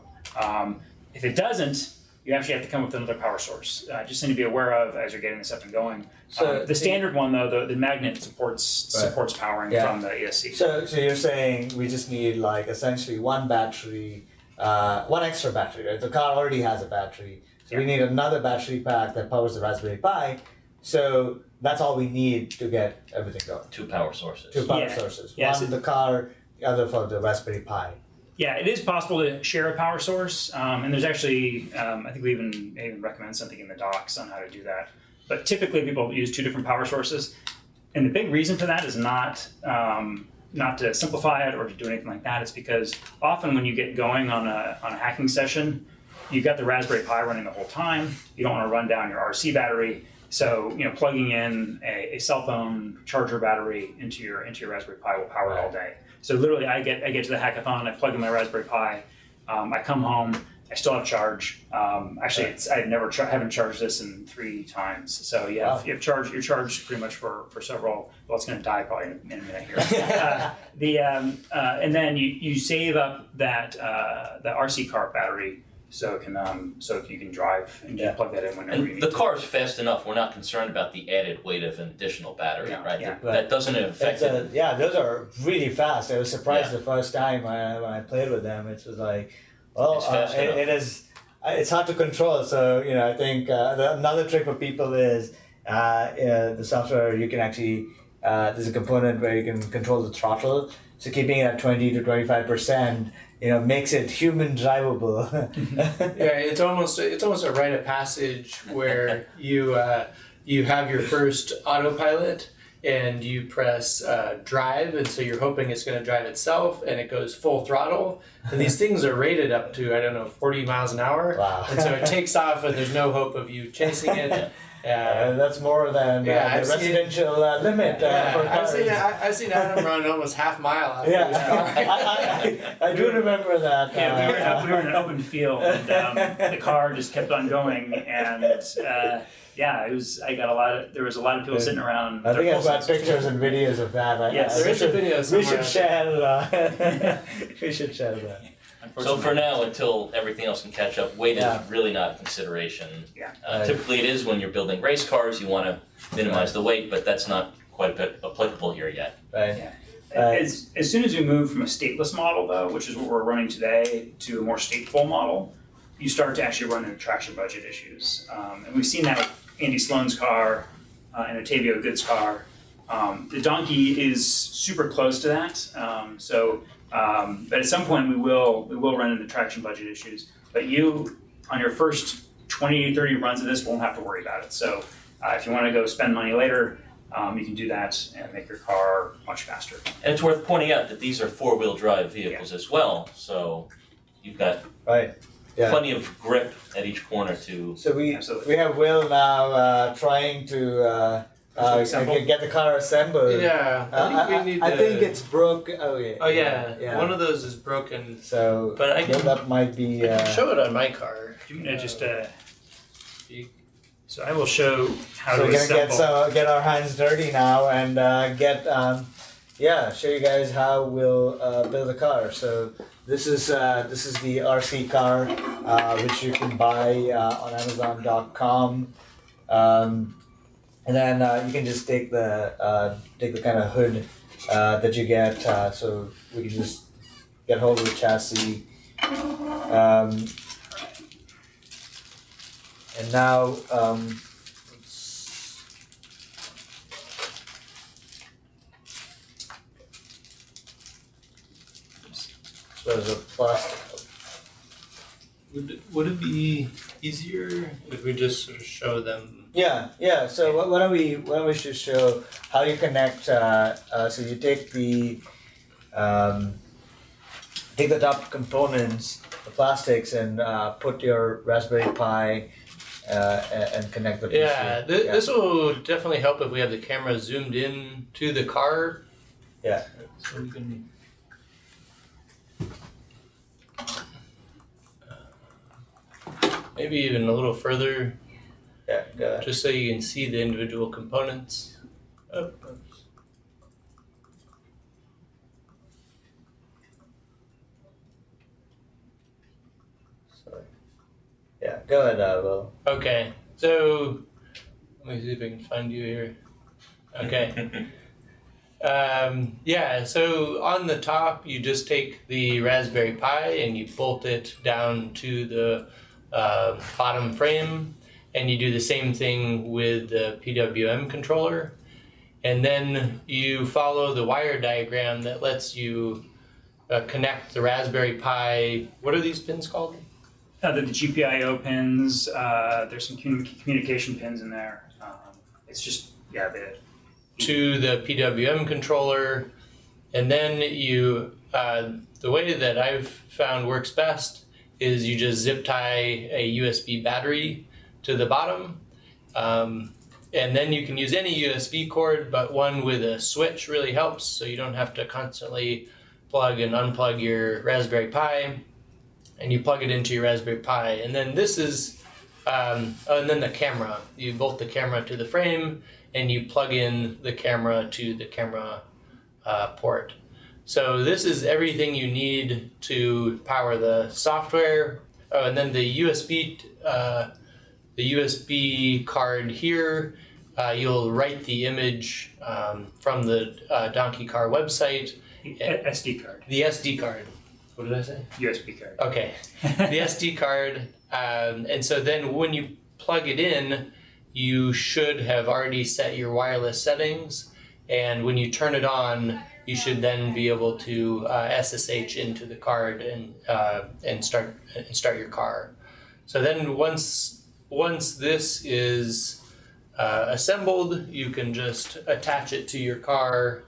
If it doesn't, you actually have to come up with another power source. Just something to be aware of as you're getting this up and going. So the standard one, though, the magnet supports powering from the ESC. So you're saying we just need like essentially one battery, one extra battery, right? The car already has a battery. So we need another battery pack that powers the Raspberry Pi. So that's all we need to get everything going. 2 power sources. 2 power sources. Yeah, one for the car, the other for the Raspberry Pi. Yeah, it is possible to share a power source, and there's actually, I think we even recommend something in the docs on how to do that. But typically people use 2 different power sources, and the big reason for that is not to simplify it or to do anything like that. It's because often when you get going on a hacking session, you've got the Raspberry Pi running the whole time. You don't want to run down your RC battery. So plugging in a cell phone charger battery into your Raspberry Pi will power it all day. So literally, I get to the hackathon, I plug in my Raspberry Pi, I come home, I still have charge. Actually, haven't charged this in 3 times. So you have, you're charged pretty much for several. Well, it's going to die probably in a minute here. And then you save up that the RC car battery. So it can, so you can drive and just plug that in whenever you need the to. car's fast enough. We're not concerned about the added weight of an additional battery, right? Yeah. That doesn't affect it. Those are really fast. I was surprised the first time when I played with them. It was like, well, It's fast enough. it is. It's hard to control. So I think another trick for people is the software. You can actually there's a component where you can control the throttle. So keeping it at 20 to 25%. Makes it human drivable. It's almost a rite of passage where you have your first autopilot and you press drive, and so you're hoping it's going to drive itself, and it goes full throttle. And these things are rated up to 40 miles an hour. Wow. And so it takes off, and there's no hope of you chasing it. That's more than the residential limit for cars. I've seen Adam run almost half mile out of his car. I do remember that. We were in an open field, and the car just kept on going, and it was. There was a lot of people sitting around. I think I've got pictures and videos of that. Yes, there is a video somewhere. We should share. We should share that. So for now, until everything else can catch up, weight is really not a consideration. Typically it is when you're building race cars, you want to minimize the weight, but that's not quite applicable here yet. Right. As soon as we move from a stateless model, though, which is what we're running today, to a more stateful model, you start to actually run into traction budget issues. And we've seen that with Andy Sloan's car and Ottavio Good's car. The Donkey is super close to that. But at some point we will run into traction budget issues. But you, on your first 20, 30 runs of this, won't have to worry about it. So if you want to go spend money later, you can do that and make your car much faster. And it's worth pointing out that these are 4-wheel drive vehicles as well, so you've got plenty of grip at each corner to... So we have Will now trying to get the car assembled. Yeah, I think it's broken. Oh yeah. One of those is broken. So, but that might be. I can show it on my car. You know, just so I will show how to we're assemble. gonna get our hands dirty now and show you guys how we'll build a car. So this is the RC car which you can buy on Amazon.com. And then you can just take the kind of hood that you get, so we can just get hold of the chassis. And now, so there's a plastic. Would it be easier if we just sort of show them? Yeah. So why don't we just show how you connect? So you take the top components, the plastics, and put your Raspberry Pi and connect the PC. This will definitely help if we have the camera zoomed in to the car. Yeah. So we can. Maybe even a little further. Yeah, go ahead. Just so you can see the individual components. Oh, oops. Sorry. Yeah, go ahead, Will. Okay, so let me see if I can find you here. Okay. So on the top, you just take the Raspberry Pi and you bolt it down to the bottom frame. And you do the same thing with the PWM controller. And then you follow the wire diagram that lets you connect the Raspberry Pi. What are these pins called? The GPIO pins. There's some communication pins in there. It's just, to the PWM controller. And then you, the way that I've found works best is you just zip tie a USB battery to the bottom, and then you can use any USB cord, but one with a switch really helps, so you don't have to constantly plug and unplug your Raspberry Pi. and you plug it into your Raspberry Pi. And then this is, and then the camera. You bolt the camera to the frame, and you plug in the camera to the camera port. So this is everything you need to power the software. Oh, and then the USB card here. You'll write the image from the Donkey Car website. SD card. The SD card. What did I say? USB card. Okay. The SD card. And so then when you plug it in, you should have already set your wireless settings. And when you turn it on, you should then be able to SSH into the card and start your car. So then once this is assembled, you can just attach it to your car.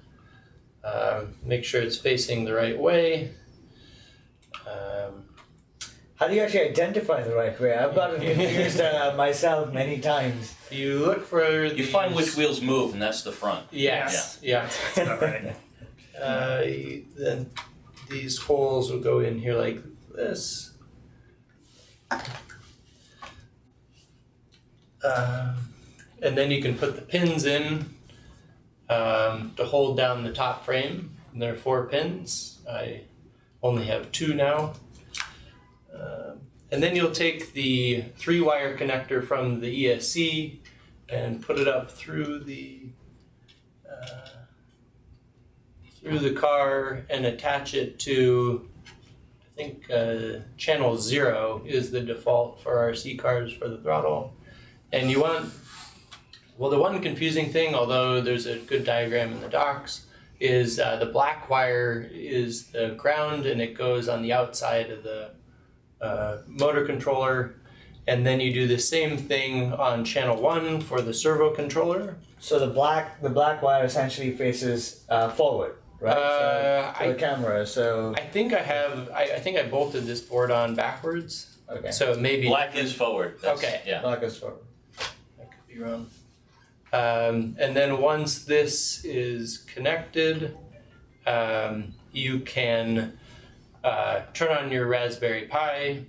Make sure it's facing the right way. How do you actually identify the right way? I've gotten confused myself many times. You look for You find which wheels move, and that's the front. Yes. Yeah. That's about right. Then these holes will go in here like this. And then you can put the pins in to hold down the top frame. And there are 4 pins. I only have 2 now. And then you'll take the 3-wire connector from the ESC and put it up through the car and attach it to, I think, channel 0 is the default for RC cars for the throttle. And you want, well, the one confusing thing, although there's a good diagram in the docs, is the black wire is the ground and it goes on the outside of the motor controller. And then you do the same thing on channel 1 for the servo controller. So the black wire essentially faces forward, right? So the camera. So I think I bolted this board on backwards. okay. So maybe Black is forward. Okay. Yeah. Black is forward. I could be wrong. And then once this is connected, you can turn on your Raspberry Pi,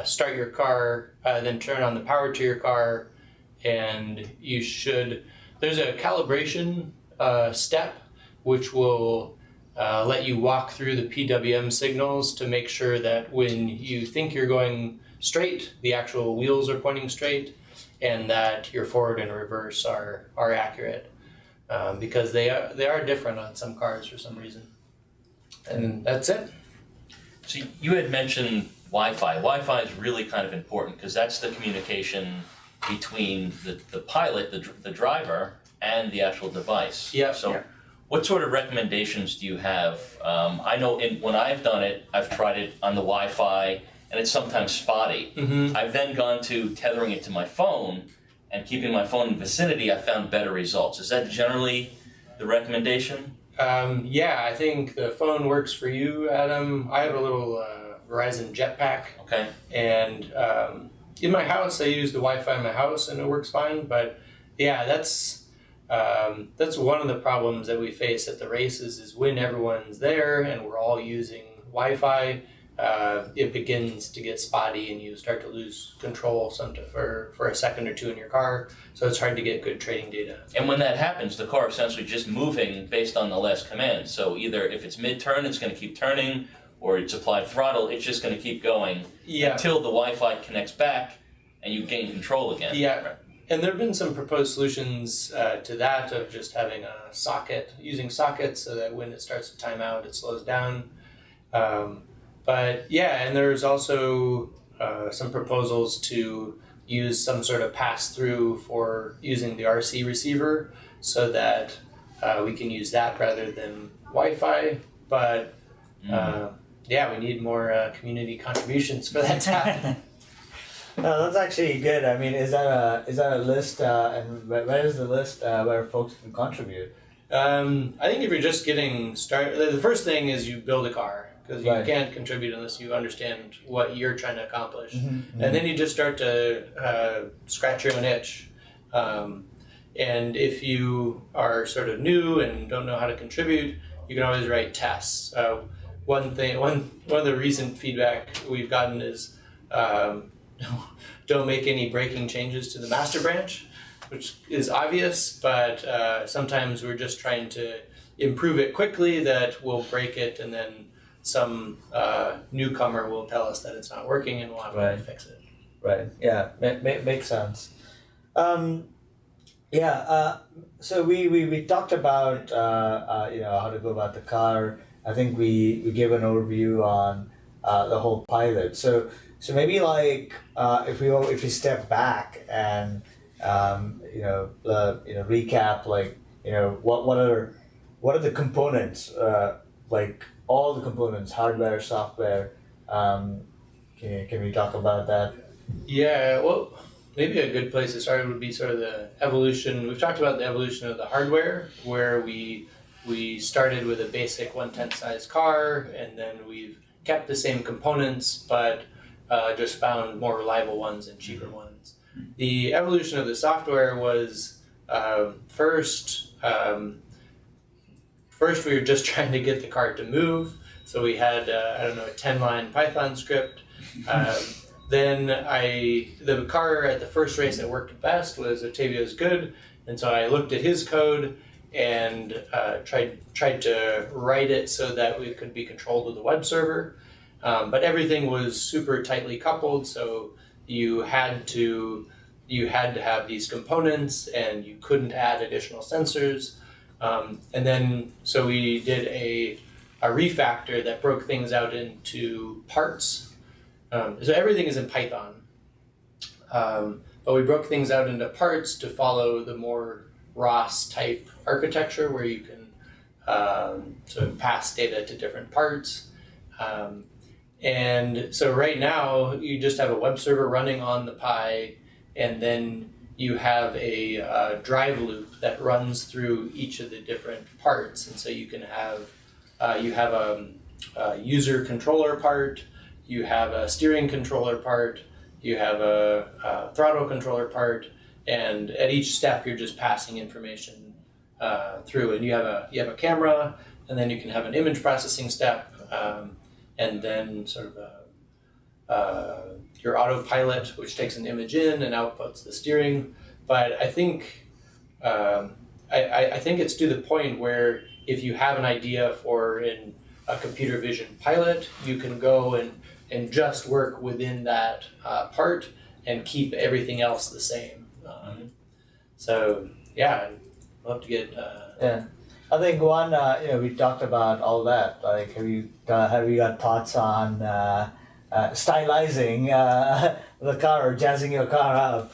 start your car, then turn on the power to your car, and you should, there's a calibration step which will let you walk through the PWM signals to make sure that when you think you're going straight, the actual wheels are pointing straight, and that your forward and reverse are accurate, because they are different on some cars for some reason. And that's it. So you had mentioned Wi-Fi. Wi-Fi is really kind of important because that's the communication between the pilot, the driver, and the actual device. Yeah. So what sort of recommendations do you have? I know when I've done it, I've tried it on the Wi-Fi, and it's sometimes spotty. Mm-hmm. I've then gone to tethering it to my phone, and keeping my phone in vicinity, I found better results. Is that generally the recommendation? Yeah, I think the phone works for you, Adam. I have a little Verizon Jetpack. Okay. And in my house, I use the Wi-Fi in my house, and it works fine. But yeah, that's one of the problems that we face at the races is when everyone's there and we're all using Wi-Fi, it begins to get spotty and you start to lose control for a second or two in your car. So it's hard to get good trading data. And when that happens, the car is essentially just moving based on the last command. So either if it's mid-turn, it's going to keep turning, or it's applied throttle, it's just going to keep going until the Wi-Fi connects back and you gain control again. Yeah. And there have been some proposed solutions to that of just having a socket, using sockets so that when it starts to time out, it slows down. But yeah, and there's also some proposals to use some sort of pass-through for using the RC receiver so that we can use that rather than Wi-Fi. But yeah, we need more community contributions for that to happen. That's actually good. I mean, is that a list? And where is the list where folks can contribute? I think if you're just getting started, the first thing is you build a car, because you can't contribute unless you understand what you're trying to accomplish. Mm-hmm. And then you just start to scratch your own itch. And if you are sort of new and don't know how to contribute, you can always write tests. one of the recent feedback we've gotten is don't make any breaking changes to the master branch, which is obvious, but sometimes we're just trying to improve it quickly that we'll break it, and then some newcomer will tell us that it's not working and we'll have to fix it. Right. Yeah. Makes sense. So we talked about how to go about the car. I think we gave an overview on the whole pilot. So maybe like if we step back and recap, like what are the components, like all the components, hardware, software. Can we talk about that? Yeah, well, maybe a good place to start would be sort of the evolution. We've talked about the evolution of the hardware, where we started with a basic 1/10 size car, and then we've kept the same components, but just found more reliable ones and cheaper ones. The evolution of the software was first we were just trying to get the car to move, so we had a 10-line Python script. Then the car at the first race that worked best was Ottavio's Good, and so I looked at his code and tried to write it so that it could be controlled with a web server. But everything was super tightly coupled, so you had to have these components, and you couldn't add additional sensors. And then so we did a refactor that broke things out into parts. So everything is in Python, but we broke things out into parts to follow the more ROS type architecture, where you can sort of pass data to different parts. And so right now you just have a web server running on the Pi, and then you have a drive loop that runs through each of the different parts. And so you can have a user controller part, you have a steering controller part, you have a throttle controller part, and at each step you're just passing information through. And you have a camera, and then you can have an image processing step, and then sort of your autopilot, which takes an image in and outputs the steering. But I think I think it's to the point where if you have an idea for a computer vision pilot, you can go and just work within that part and keep everything else the same. So yeah, I'd love to get. Yeah, I think one. We talked about all that. Like, have you got thoughts on stylizing the car or jazzing your car up?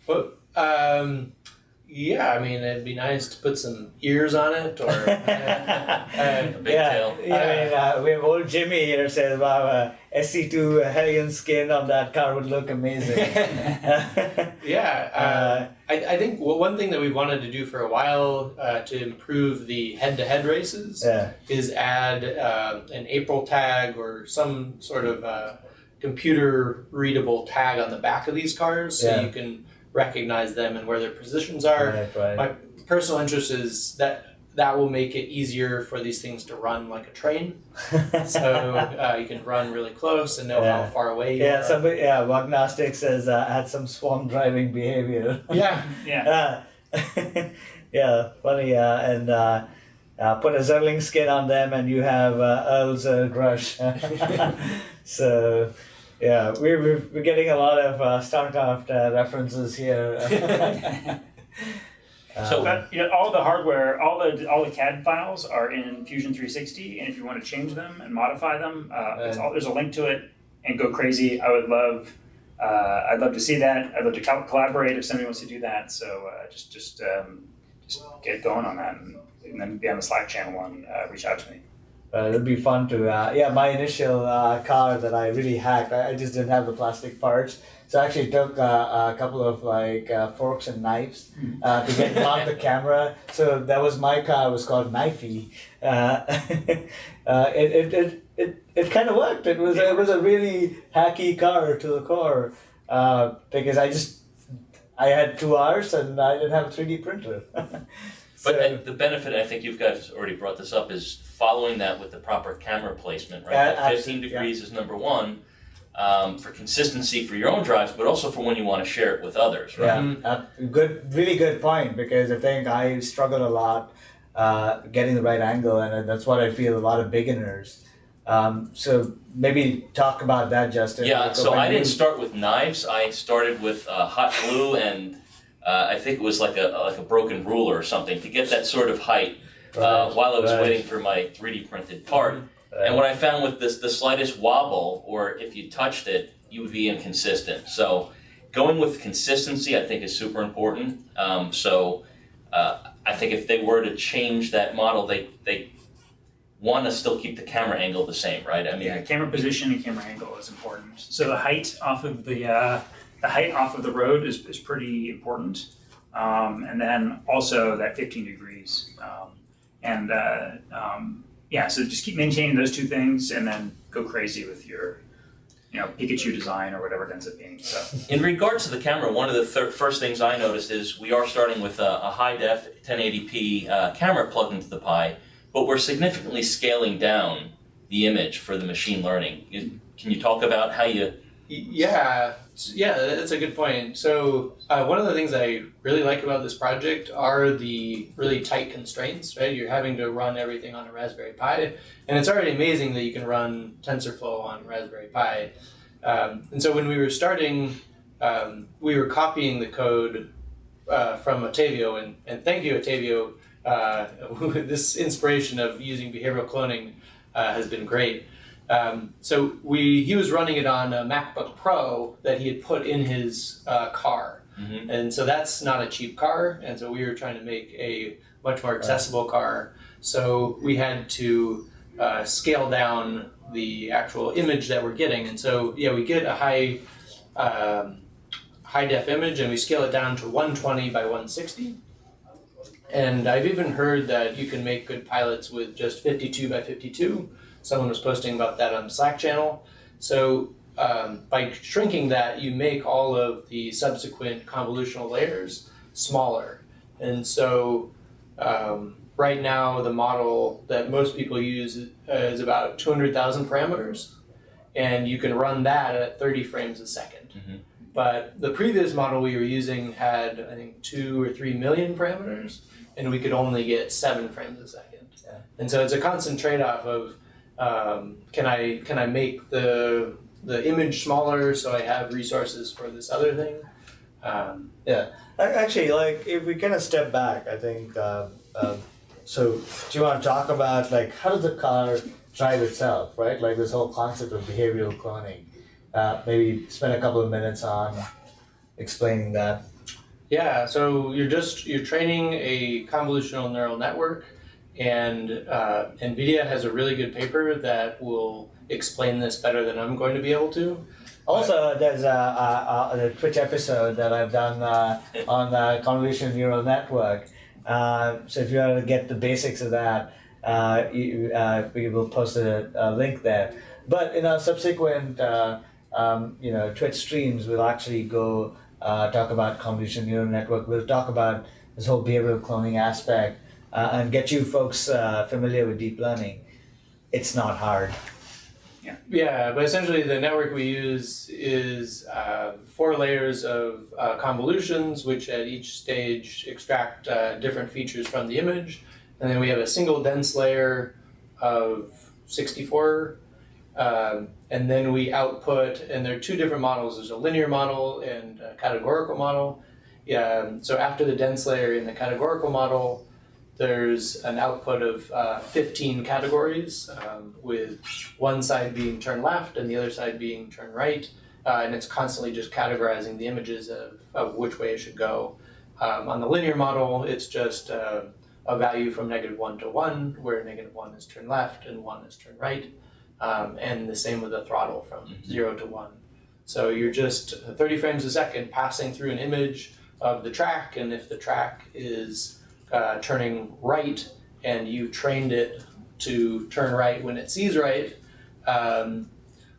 Well, yeah, I mean, it'd be nice to put some ears on it, or A big tail. I mean, we have old Jimmy here says, wow, SC2 Hellion skin on that car would look amazing. Yeah, I think one thing that we've wanted to do for a while to improve the head-to-head races is add an April tag or some sort of computer-readable tag on the back of these cars, so you can recognize them and where their positions are. Right. My personal interest is that will make it easier for these things to run like a train. So you can run really close and know how far away you are. Wagnostic says had some swarm driving behavior. Yeah. Funny. And put a Zerling skin on them and you have Earl's Grush. So yeah, we're getting a lot of StarCraft references here. But all the hardware, all the CAD files are in Fusion 360, and if you want to change them and modify them, there's a link to it. And go crazy! I'd love to see that. I'd love to collaborate if somebody wants to do that. So just get going on that, and then be on the Slack channel and reach out to me. It'd be fun to, my initial car that I really hacked, I just didn't have the plastic parts. So I actually took a couple of forks and knives to mount the camera. So that was my car, it was called Knifey. It kind of worked. It was a really hacky car to the core because I had 2 hours and I didn't have a 3D printer. But the benefit, I think you guys already brought this up, is following that with the proper camera placement, right? Yeah, That 15 degrees is number one, for consistency for your own drives, but also for when you want to share it with others, right? Yeah, really good point, because I think I struggle a lot getting the right angle, and that's what I feel a lot of beginners. So maybe talk about that, Justin. Yeah, so I didn't start with knives. I started with hot glue, and I think it was like a broken ruler or something to get that sort of height while I was waiting for my 3D printed part. And what I found with the slightest wobble, or if you touched it, you would be inconsistent. So going with consistency, I think, is super important. I think if they were to change that model, they want to still keep the camera angle the same, right? I mean, Yeah, camera position and camera angle is important. So the height off of the road is pretty important, and then also that 15 degrees, so just keep maintaining those two things, and then go crazy with your, Pikachu design or whatever it ends up being. So in regards to the camera, one of the first things I noticed is we are starting with a high def 1080p camera plugged into the Pi, but we're significantly scaling down the image for the machine learning. Can you talk about how you... Yeah, that's a good point. So one of the things I really like about this project are the really tight constraints, right? You're having to run everything on a Raspberry Pi, and it's already amazing that you can run TensorFlow on Raspberry Pi. And so when we were starting, we were copying the code from Ottavio, and thank you, Ottavio. This inspiration of using behavioral cloning has been great. So he was running it on a MacBook Pro that he had put in his car. Mm-hmm. And so that's not a cheap car, and so we were trying to make a much more accessible car. So we had to scale down the actual image that we're getting. And so we get a high def image, and we scale it down to 120 by 160. And I've even heard that you can make good pilots with just 52 by 52. Someone was posting about that on the Slack channel. So by shrinking that, you make all of the subsequent convolutional layers smaller. And so right now, the model that most people use is about 200,000 parameters. And you can run that at 30 frames a second. Mm-hmm. But the previous model we were using had, I think, 2 or 3 million parameters, and we could only get 7 frames a second. Yeah. And so it's a constant trade-off of, can I make the image smaller so I have resources for this other thing? Actually, if we kind of step back, I think, so do you want to talk about, how does the car drive itself, right? Like this whole concept of behavioral cloning. Maybe spend a couple of minutes on explaining that. Yeah, so you're training a convolutional neural network, and NVIDIA has a really good paper that will explain this better than I'm going to be able to. Also, there's a Twitch episode that I've done on the convolutional neural network. So if you want to get the basics of that, we will post a link there. But in our subsequent Twitch streams, we'll actually go talk about convolutional neural network. We'll talk about this whole behavioral cloning aspect and get you folks familiar with deep learning. It's not hard. Yeah, but essentially the network we use is 4 layers of convolutions, which at each stage extract different features from the image. And then we have a single dense layer of 64. And then we output, and there are 2 different models. There's a linear model and a categorical model. So after the dense layer in the categorical model, there's an output of 15 categories, with one side being turn left and the other side being turn right. And it's constantly just categorizing the images of which way it should go. On the linear model, it's just a value from -1 to 1, where -1 is turn left and 1 is turn right. And the same with the throttle from 0 to 1. So you're just 30 frames a second passing through an image of the track, and if the track is turning right and you trained it to turn right when it sees right,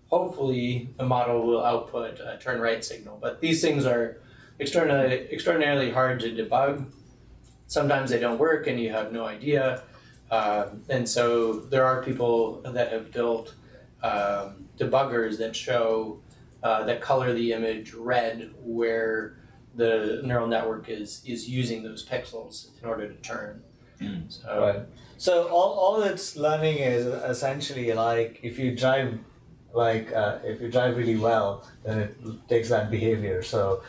hopefully the model will output a turn right signal. But these things are extraordinarily hard to debug. Sometimes they don't work and you have no idea. And so there are people that have built debuggers that show that color the image red where the neural network is using those pixels in order to turn. So, Right. So all it's learning is essentially like if you drive really well, then it takes that behavior. So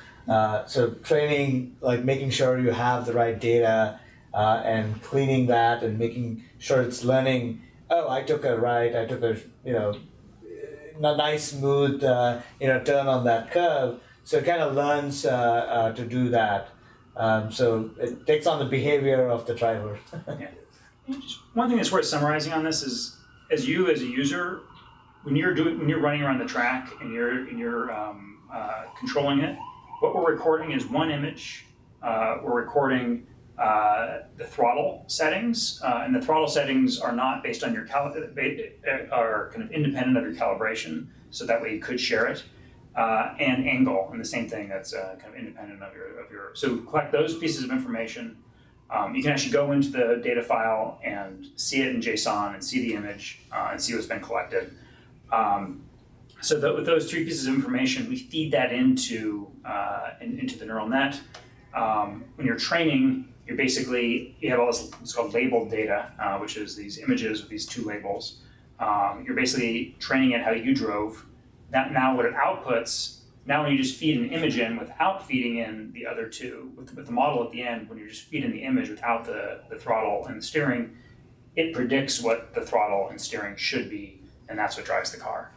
so training, like making sure you have the right data and cleaning that and making sure it's learning. Oh, I took a right. I took a a nice smooth turn on that curve. So it kind of learns to do that. So it takes on the behavior of the driver. Just one thing that's worth summarizing on this is, as a user, when you're running around the track and you're controlling it, what we're recording is one image. We're recording the throttle settings, and the throttle settings are not based on are kind of independent of your calibration, so that way you could share it. And angle, and the same thing that's kind of independent of your. So collect those pieces of information. You can actually go into the data file and see it in JSON and see the image and see what's been collected. With those three pieces of information, we feed that into the neural net. When you're training, you have all this what's called labeled data, which is these images with these two labels. You're basically training it how you drove. That now what it outputs. Now when you just feed an image in without feeding in the other two, with the model at the end, when you're just feeding the image without the throttle and the steering, it predicts what the throttle and steering should be, and that's what drives the car.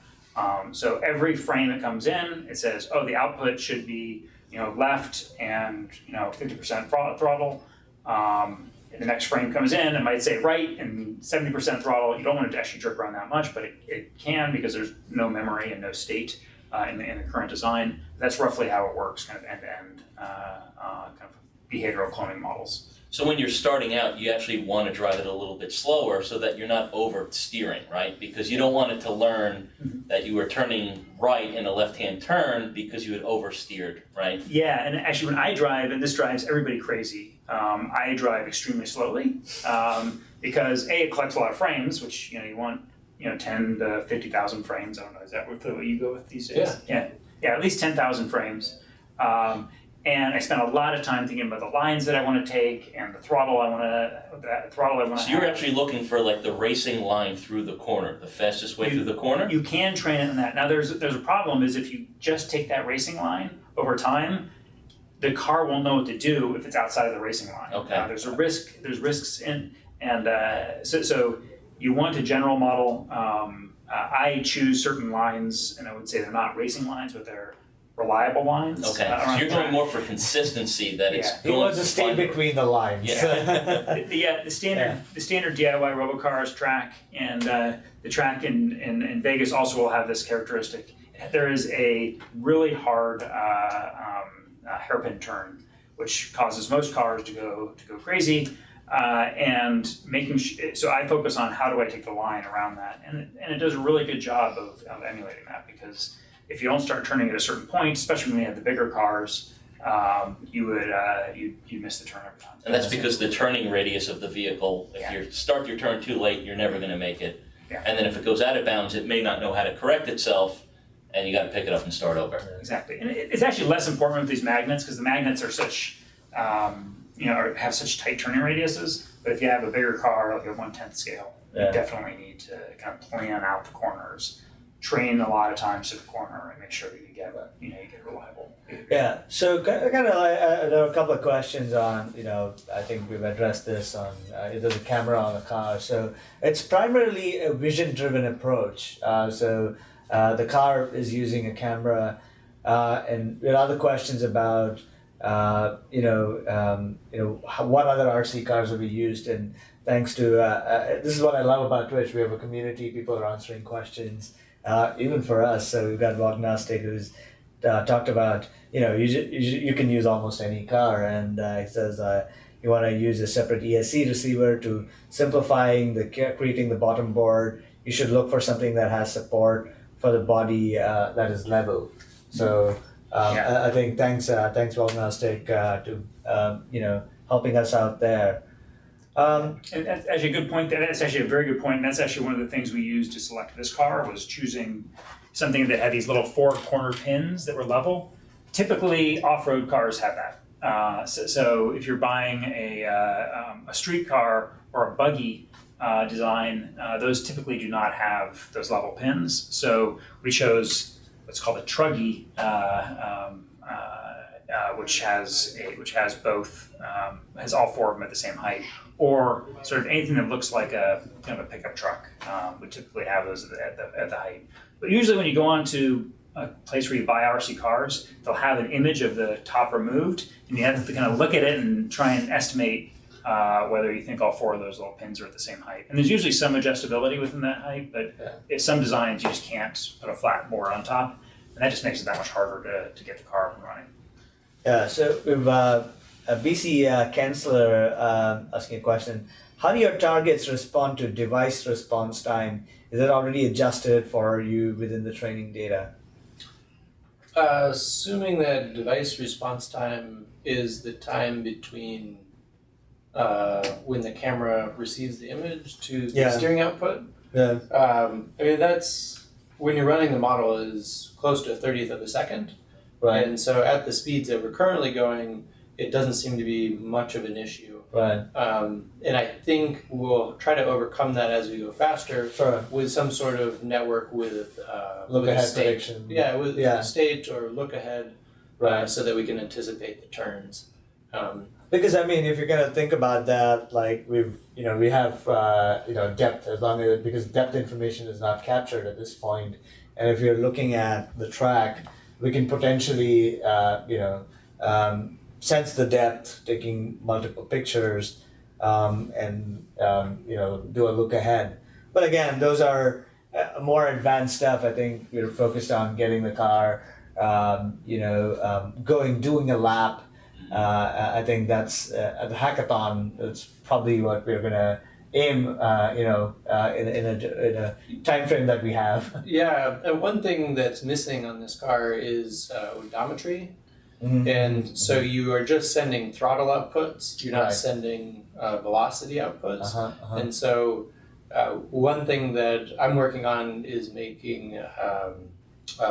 So every frame that comes in, it says, oh, the output should be left and 50% throttle. The next frame comes in, it might say right and 70% throttle. You don't want it to actually jerk around that much, but it can because there's no memory and no state in the current design. That's roughly how it works, kind of end-to-end kind of behavioral cloning models. So when you're starting out, you actually want to drive it a little bit slower so that you're not oversteering, right? Because you don't want it to learn that you were turning right in a left-hand turn because you had oversteered, right? Yeah, and actually when I drive, and this drives everybody crazy, I drive extremely slowly because it collects a lot of frames, which you want 10 to 50,000 frames. I don't know, is that what you go with these days? Yeah, at least 10,000 frames. And I spent a lot of time thinking about the lines that I want to take and the throttle I want to. So you're actually looking for like the racing line through the corner, the fastest way through the corner? You can train it in that. Now there's a problem is if you just take that racing line over time, the car won't know what to do if it's outside of the racing line. Okay. There's risks in, and so you want a general model. I choose certain lines, and I would say they're not racing lines, but they're reliable lines. Okay, so you're going more for consistency that it's He going wants to stay between the lines. Yeah. The standard DIY Robocar's track and the track in Vegas also will have this characteristic. There is a really hard hairpin turn, which causes most cars to go crazy. And so I focus on how do I take the line around that, and it does a really good job of emulating that, because if you don't start turning at a certain point, especially when you have the bigger cars, you miss the turn every time. And that's because the turning radius of the vehicle, if you start your turn too late, you're never going to make it. Yeah. And then if it goes out of bounds, it may not know how to correct itself, and you got to pick it up and start over. Exactly, and it's actually less important with these magnets because the magnets are such, have such tight turning radiuses. But if you have a bigger car, like a 1/10 scale, you definitely need to kind of plan out the corners, train a lot of times to the corner, and make sure that you get reliable. Yeah. So kind of there are a couple of questions on I think we've addressed this on there's a camera on the car. So it's primarily a vision-driven approach. The car is using a camera, and there are other questions about what other RC cars have we used, and thanks to this is what I love about Twitch. We have a community. People are answering questions, even for us. So we've got Wagnostic who's talked about you can use almost any car, and he says you want to use a separate ESC receiver to simplifying creating the bottom board. You should look for something that has support for the body that is level. So I think thanks Wagnostic to helping us out there. And that's actually a good point. That's actually a very good point. And that's actually one of the things we used to select this car was choosing something that had these little 4 corner pins that were level. Typically, off-road cars have that. So if you're buying a street car or a buggy design, those typically do not have those level pins. So we chose what's called a truggy, which has both has all 4 of them at the same height, or sort of anything that looks like a kind of a pickup truck would typically have those at the height. But usually, when you go on to a place where you buy RC cars, they'll have an image of the top removed, and you have to kind of look at it and try and estimate whether you think all 4 of those little pins are at the same height. And there's usually some adjustability within that height, but if some designs you just can't put a flat board on top, and that just makes it that much harder to get the car up and running. Yeah, so we've BC Kanzler asking a question. How do your targets respond to device response time? Is it already adjusted for you within the training data? Assuming that device response time is the time between when the camera receives the image to the steering output. Yeah. I mean, that's when you're running the model is close to a 30th of a second. Right. And so at the speeds that we're currently going, it doesn't seem to be much of an issue. Right. And I think we'll try to overcome that as we go faster with some sort of network with look with ahead state. prediction. Yeah, with state or look ahead, Right. so that we can anticipate the turns. Because I mean, if you're gonna think about that, like we have depth because depth information is not captured at this point, and if you're looking at the track, we can potentially sense the depth, taking multiple pictures, and do a look ahead. But again, those are more advanced stuff. I think we're focused on getting the car, doing a lap. I think that's at the hackathon. That's probably what we're gonna aim, in a time frame that we have. Yeah, and one thing that's missing on this car is odometry. Mm-hmm. And so you are just sending throttle outputs. You're not Right. sending velocity outputs. And so one thing that I'm working on is making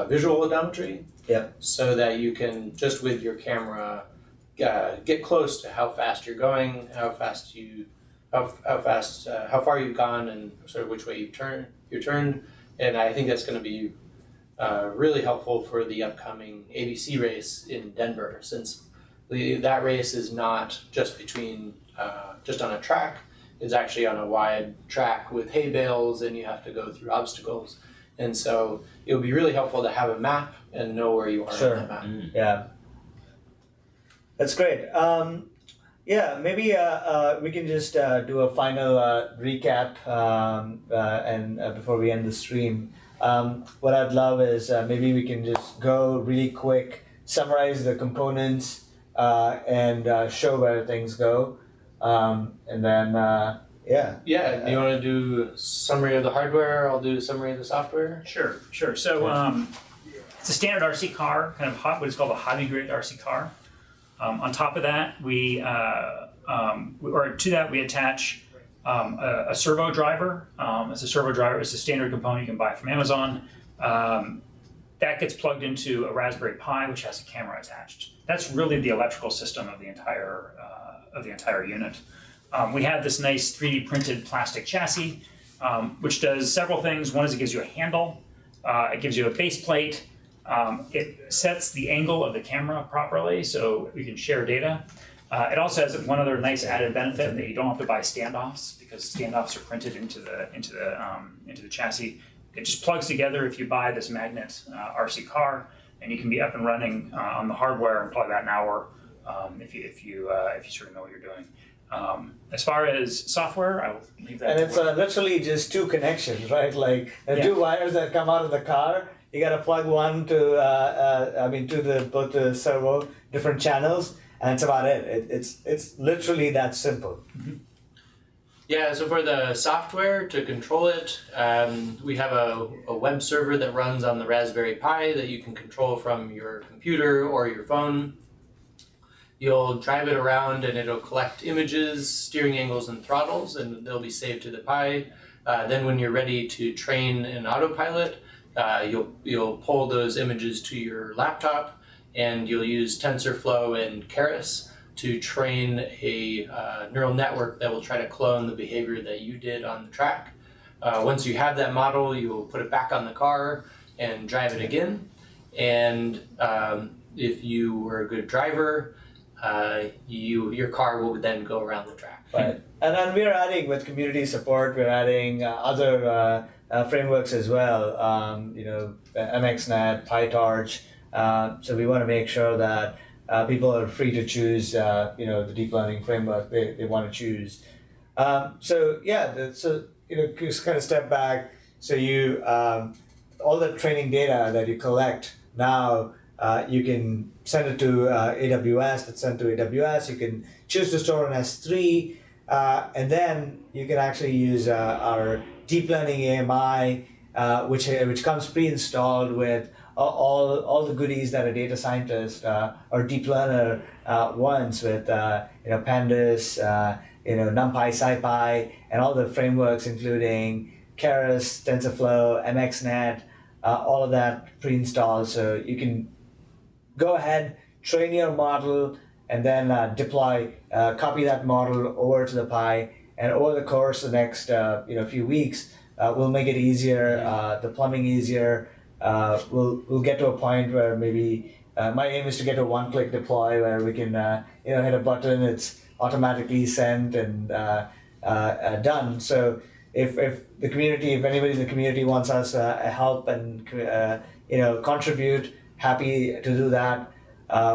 visual odometry. Yep. So that you can just with your camera get close to how fast you're going, how far you've gone, and sort of which way you're turned. And I think that's going to be really helpful for the upcoming ABC race in Denver, since that race is not just just on a track. It's actually on a wide track with hay bales, and you have to go through obstacles. And so it would be really helpful to have a map and know where you are on that map. Yeah. That's great. Maybe we can just do a final recap and before we end the stream. What I'd love is maybe we can just go really quick, summarize the components, and show where things go, and then Yeah. Do you want to do summary of the hardware? I'll do summary of the software. Sure. So it's a standard RC car, kind of what is called a hobby grade RC car. On top of that, we attach a servo driver. It's a servo driver. It's a standard component you can buy from Amazon. That gets plugged into a Raspberry Pi, which has a camera attached. That's really the electrical system of the entire unit. We have this nice 3D printed plastic chassis, which does several things. One is it gives you a handle. It gives you a base plate. It sets the angle of the camera properly, so we can share data. It also has one other nice added benefit that you don't have to buy standoffs, because standoffs are printed into the chassis. It just plugs together if you buy this magnet RC car, and you can be up and running on the hardware in probably about an hour if you sort of know what you're doing. As far as software, I will leave that. And it's literally just 2 connections, right? Like 2 wires that come out of the car. You got to plug one to both the servo, different channels, and it's about it. It's literally that simple. Mm-hmm. Yeah, so for the software to control it, we have a web server that runs on the Raspberry Pi that you can control from your computer or your phone. You'll drive it around and it'll collect images, steering angles, and throttles, and they'll be saved to the Pi. Then when you're ready to train an autopilot, you'll pull those images to your laptop, and you'll use TensorFlow and Keras to train a neural network that will try to clone the behavior that you did on the track. Once you have that model, you will put it back on the car and drive it again. And if you were a good driver, your car will then go around the track. Right. And then we're adding, with community support, we're adding other frameworks as well, MXNet, PyTorch. So we want to make sure that people are free to choose, the deep learning framework they want to choose. Just kind of step back. So you, all the training data that you collect now, you can send it to AWS. That's sent to AWS. You can choose to store on S3, and then you can actually use our deep learning AMI, which comes pre-installed with all the goodies that a data scientist or deep learner wants, with Pandas, NumPy, SciPy, and all the frameworks, including Keras, TensorFlow, MXNet, all of that pre-installed. So you can go ahead, train your model, and then deploy, copy that model over to the Pi. And over the course of the next few weeks, we'll make it easier, the plumbing easier. We'll get to a point where maybe my aim is to get a one-click deploy where we can hit a button, it's automatically sent and done. So if anybody in the community wants us help and contribute, happy to do that.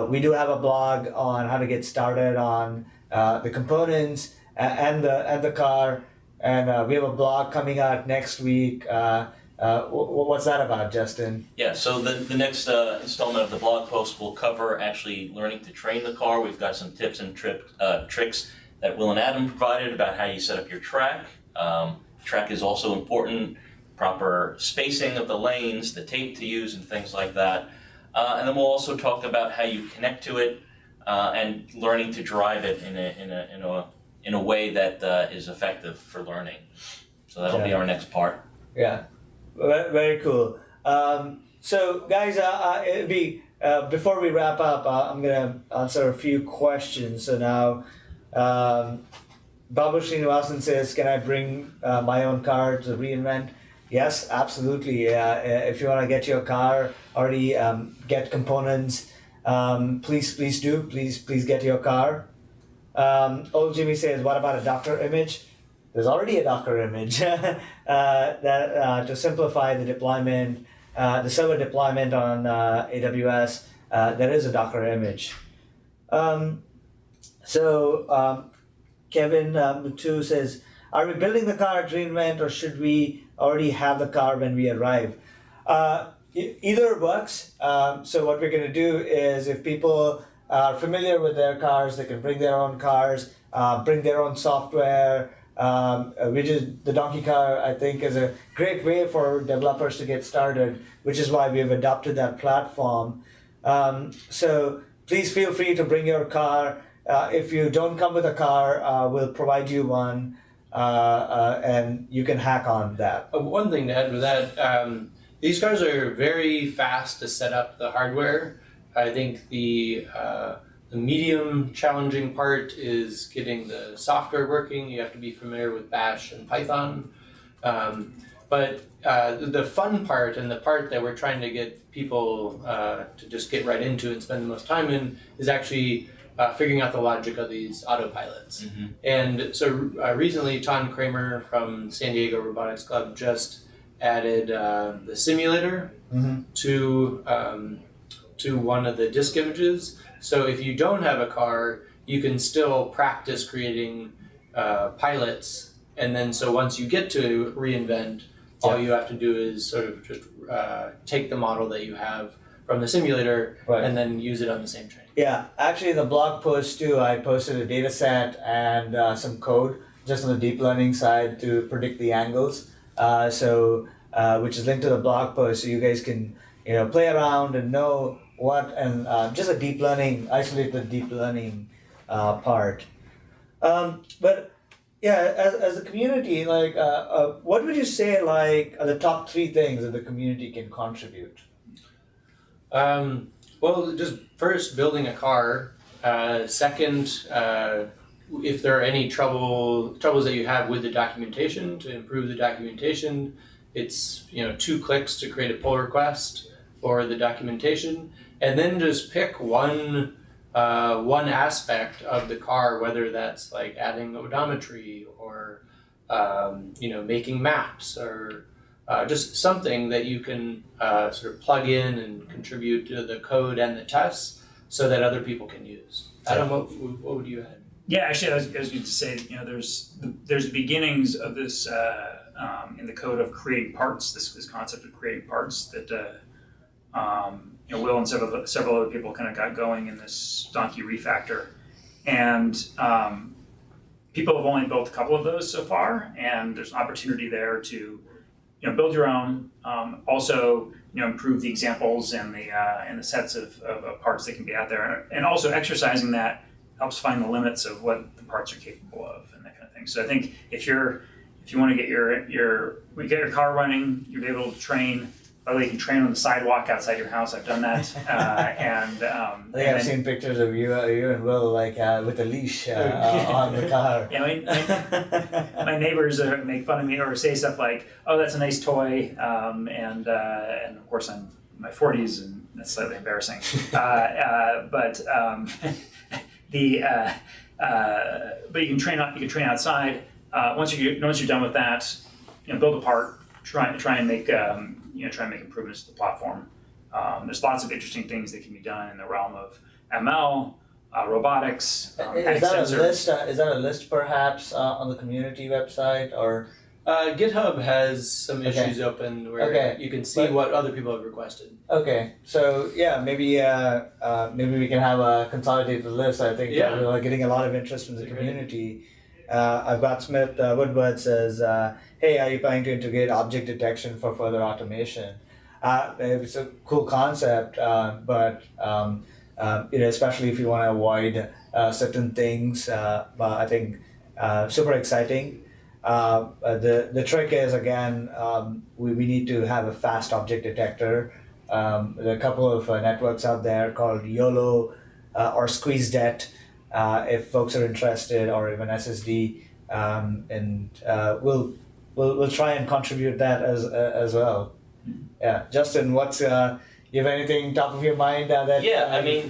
We do have a blog on how to get started on the components and the car, and we have a blog coming out next week. What's that about, Justin? Yeah, so the next installment of the blog post will cover actually learning to train the car. We've got some tips and tricks that Will and Adam provided about how you set up your track. Track is also important, proper spacing of the lanes, the tape to use, and things like that. And then we'll also talk about how you connect to it and learning to drive it in a way that is effective for learning. So that'll be our next part. Yeah, very cool. So guys, it'd be before we wrap up, I'm gonna answer a few questions. So now, Babu Srinivasan says, "Can I bring my own car to reInvent?" Yes, absolutely. If you want to get your car, already get components, please do. Please get your car. Old Jimmy says, "What about a Docker image?" There's already a Docker image that to simplify the deployment, the server deployment on AWS. There is a Docker image. Kevin Mutu says, "Are we building the car at reInvent, or should we already have the car when we arrive?" Either works. So what we're going to do is, if people are familiar with their cars, they can bring their own cars, bring their own software. The Donkey Car, I think, is a great way for developers to get started, which is why we have adopted that platform. So please feel free to bring your car. If you don't come with a car, we'll provide you one, and you can hack on that. One thing to add to that, these cars are very fast to set up the hardware. I think the medium challenging part is getting the software working. You have to be familiar with Bash and Python. But the fun part, and the part that we're trying to get people to just get right into and spend the most time in, is actually figuring out the logic of these autopilots. Mm-hmm. And so recently, Ton Kramer from San Diego Robotics Club just added the simulator to one of the disk images. So if you don't have a car, you can still practice creating pilots. And then so once you get to reInvent, all you have to do is sort of just take the model that you have from the simulator and then use it on the same train. Yeah, actually in the blog post too, I posted a data set and some code just on the deep learning side to predict the angles. Which is linked to the blog post, so you guys can play around and know just a deep learning, isolated deep learning part. But yeah, as a community, like, what would you say like are the top 3 things that the community can contribute? Well, just first, building a car. Second, if there are any troubles that you have with the documentation, to improve the documentation, it's 2 clicks to create a pull request for the documentation, and then just pick one aspect of the car, whether that's like adding odometry or making maps or just something that you can sort of plug in and contribute to the code and the tests so that other people can use. Adam, what would you add? Yeah, actually, I was going to say, there's the beginnings of this in the code of creating parts. This concept of creating parts that Will and several other people kind of got going in this Donkey refactor, and people have only built a couple of those so far, and there's an opportunity there to build your own. Also, improve the examples and the sets of parts that can be out there, and also exercising that helps find the limits of what the parts are capable of and that kind of thing. So I think if you want to get your car running, you'll be able to train. By the way, you can train on the sidewalk outside your house. I've done that, I think I've seen pictures of you and Will like with a leash on the car. Yeah, my neighbors make fun of me or say stuff like, "Oh, that's a nice toy," and of course I'm in my 40s and that's slightly embarrassing. But you can train outside. Once you're done with that, build a part. Try and make improvements to the platform. There's lots of interesting things that can be done in the realm of ML, robotics. Is that a list perhaps on the community website or? GitHub has some issues open where you can see what other people have requested. Okay, so yeah, maybe we can have a consolidated list. I think we're getting a lot of interest from the community. I've got Smith Woodward says, "Hey, are you planning to integrate object detection for further automation?" It's a cool concept, but especially if you want to avoid certain things. But I think super exciting. The trick is again, we need to have a fast object detector. There are a couple of networks out there called YOLO or SqueezeDet. If folks are interested, or even SSD, and we'll try and contribute that as well. Yeah, Justin, what's you have anything top of your mind that?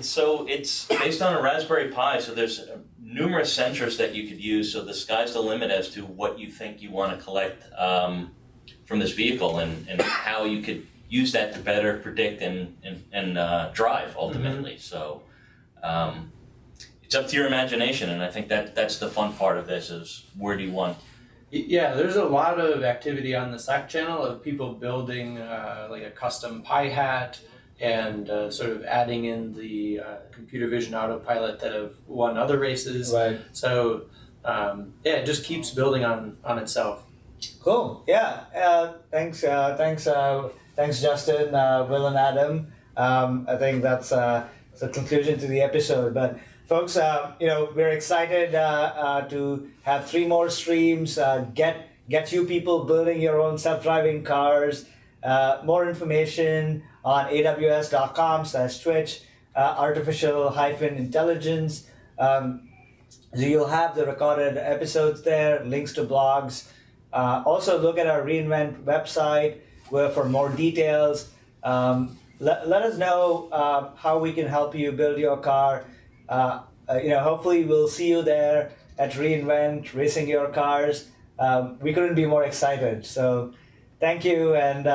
So it's based on a Raspberry Pi, so there's numerous sensors that you could use. So the sky's the limit as to what you think you want to collect from this vehicle, and how you could use that to better predict and drive ultimately. So. It's up to your imagination, and I think that's the fun part of this is where do you want. Yeah, there's a lot of activity on the Slack channel of people building like a custom Pi hat and sort of adding in the computer vision autopilot that have won other races. Right. So it just keeps building on itself. Cool. Yeah. Thanks, Justin, Will, and Adam. I think that's the conclusion to the episode, but. Folks, we're excited to have 3 more streams. Get you people building your own self-driving cars. More information on aws.com/twitch, artificial-intelligence. So you'll have the recorded episodes there, links to blogs. Also look at our reInvent website for more details. Let us know how we can help you build your car. Hopefully we'll see you there at reInvent, racing your cars. We couldn't be more excited. So thank you. And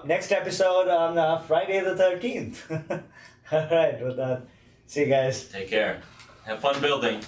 next episode on Friday the 13th. All right, with that, see you guys. Take care. Have fun building.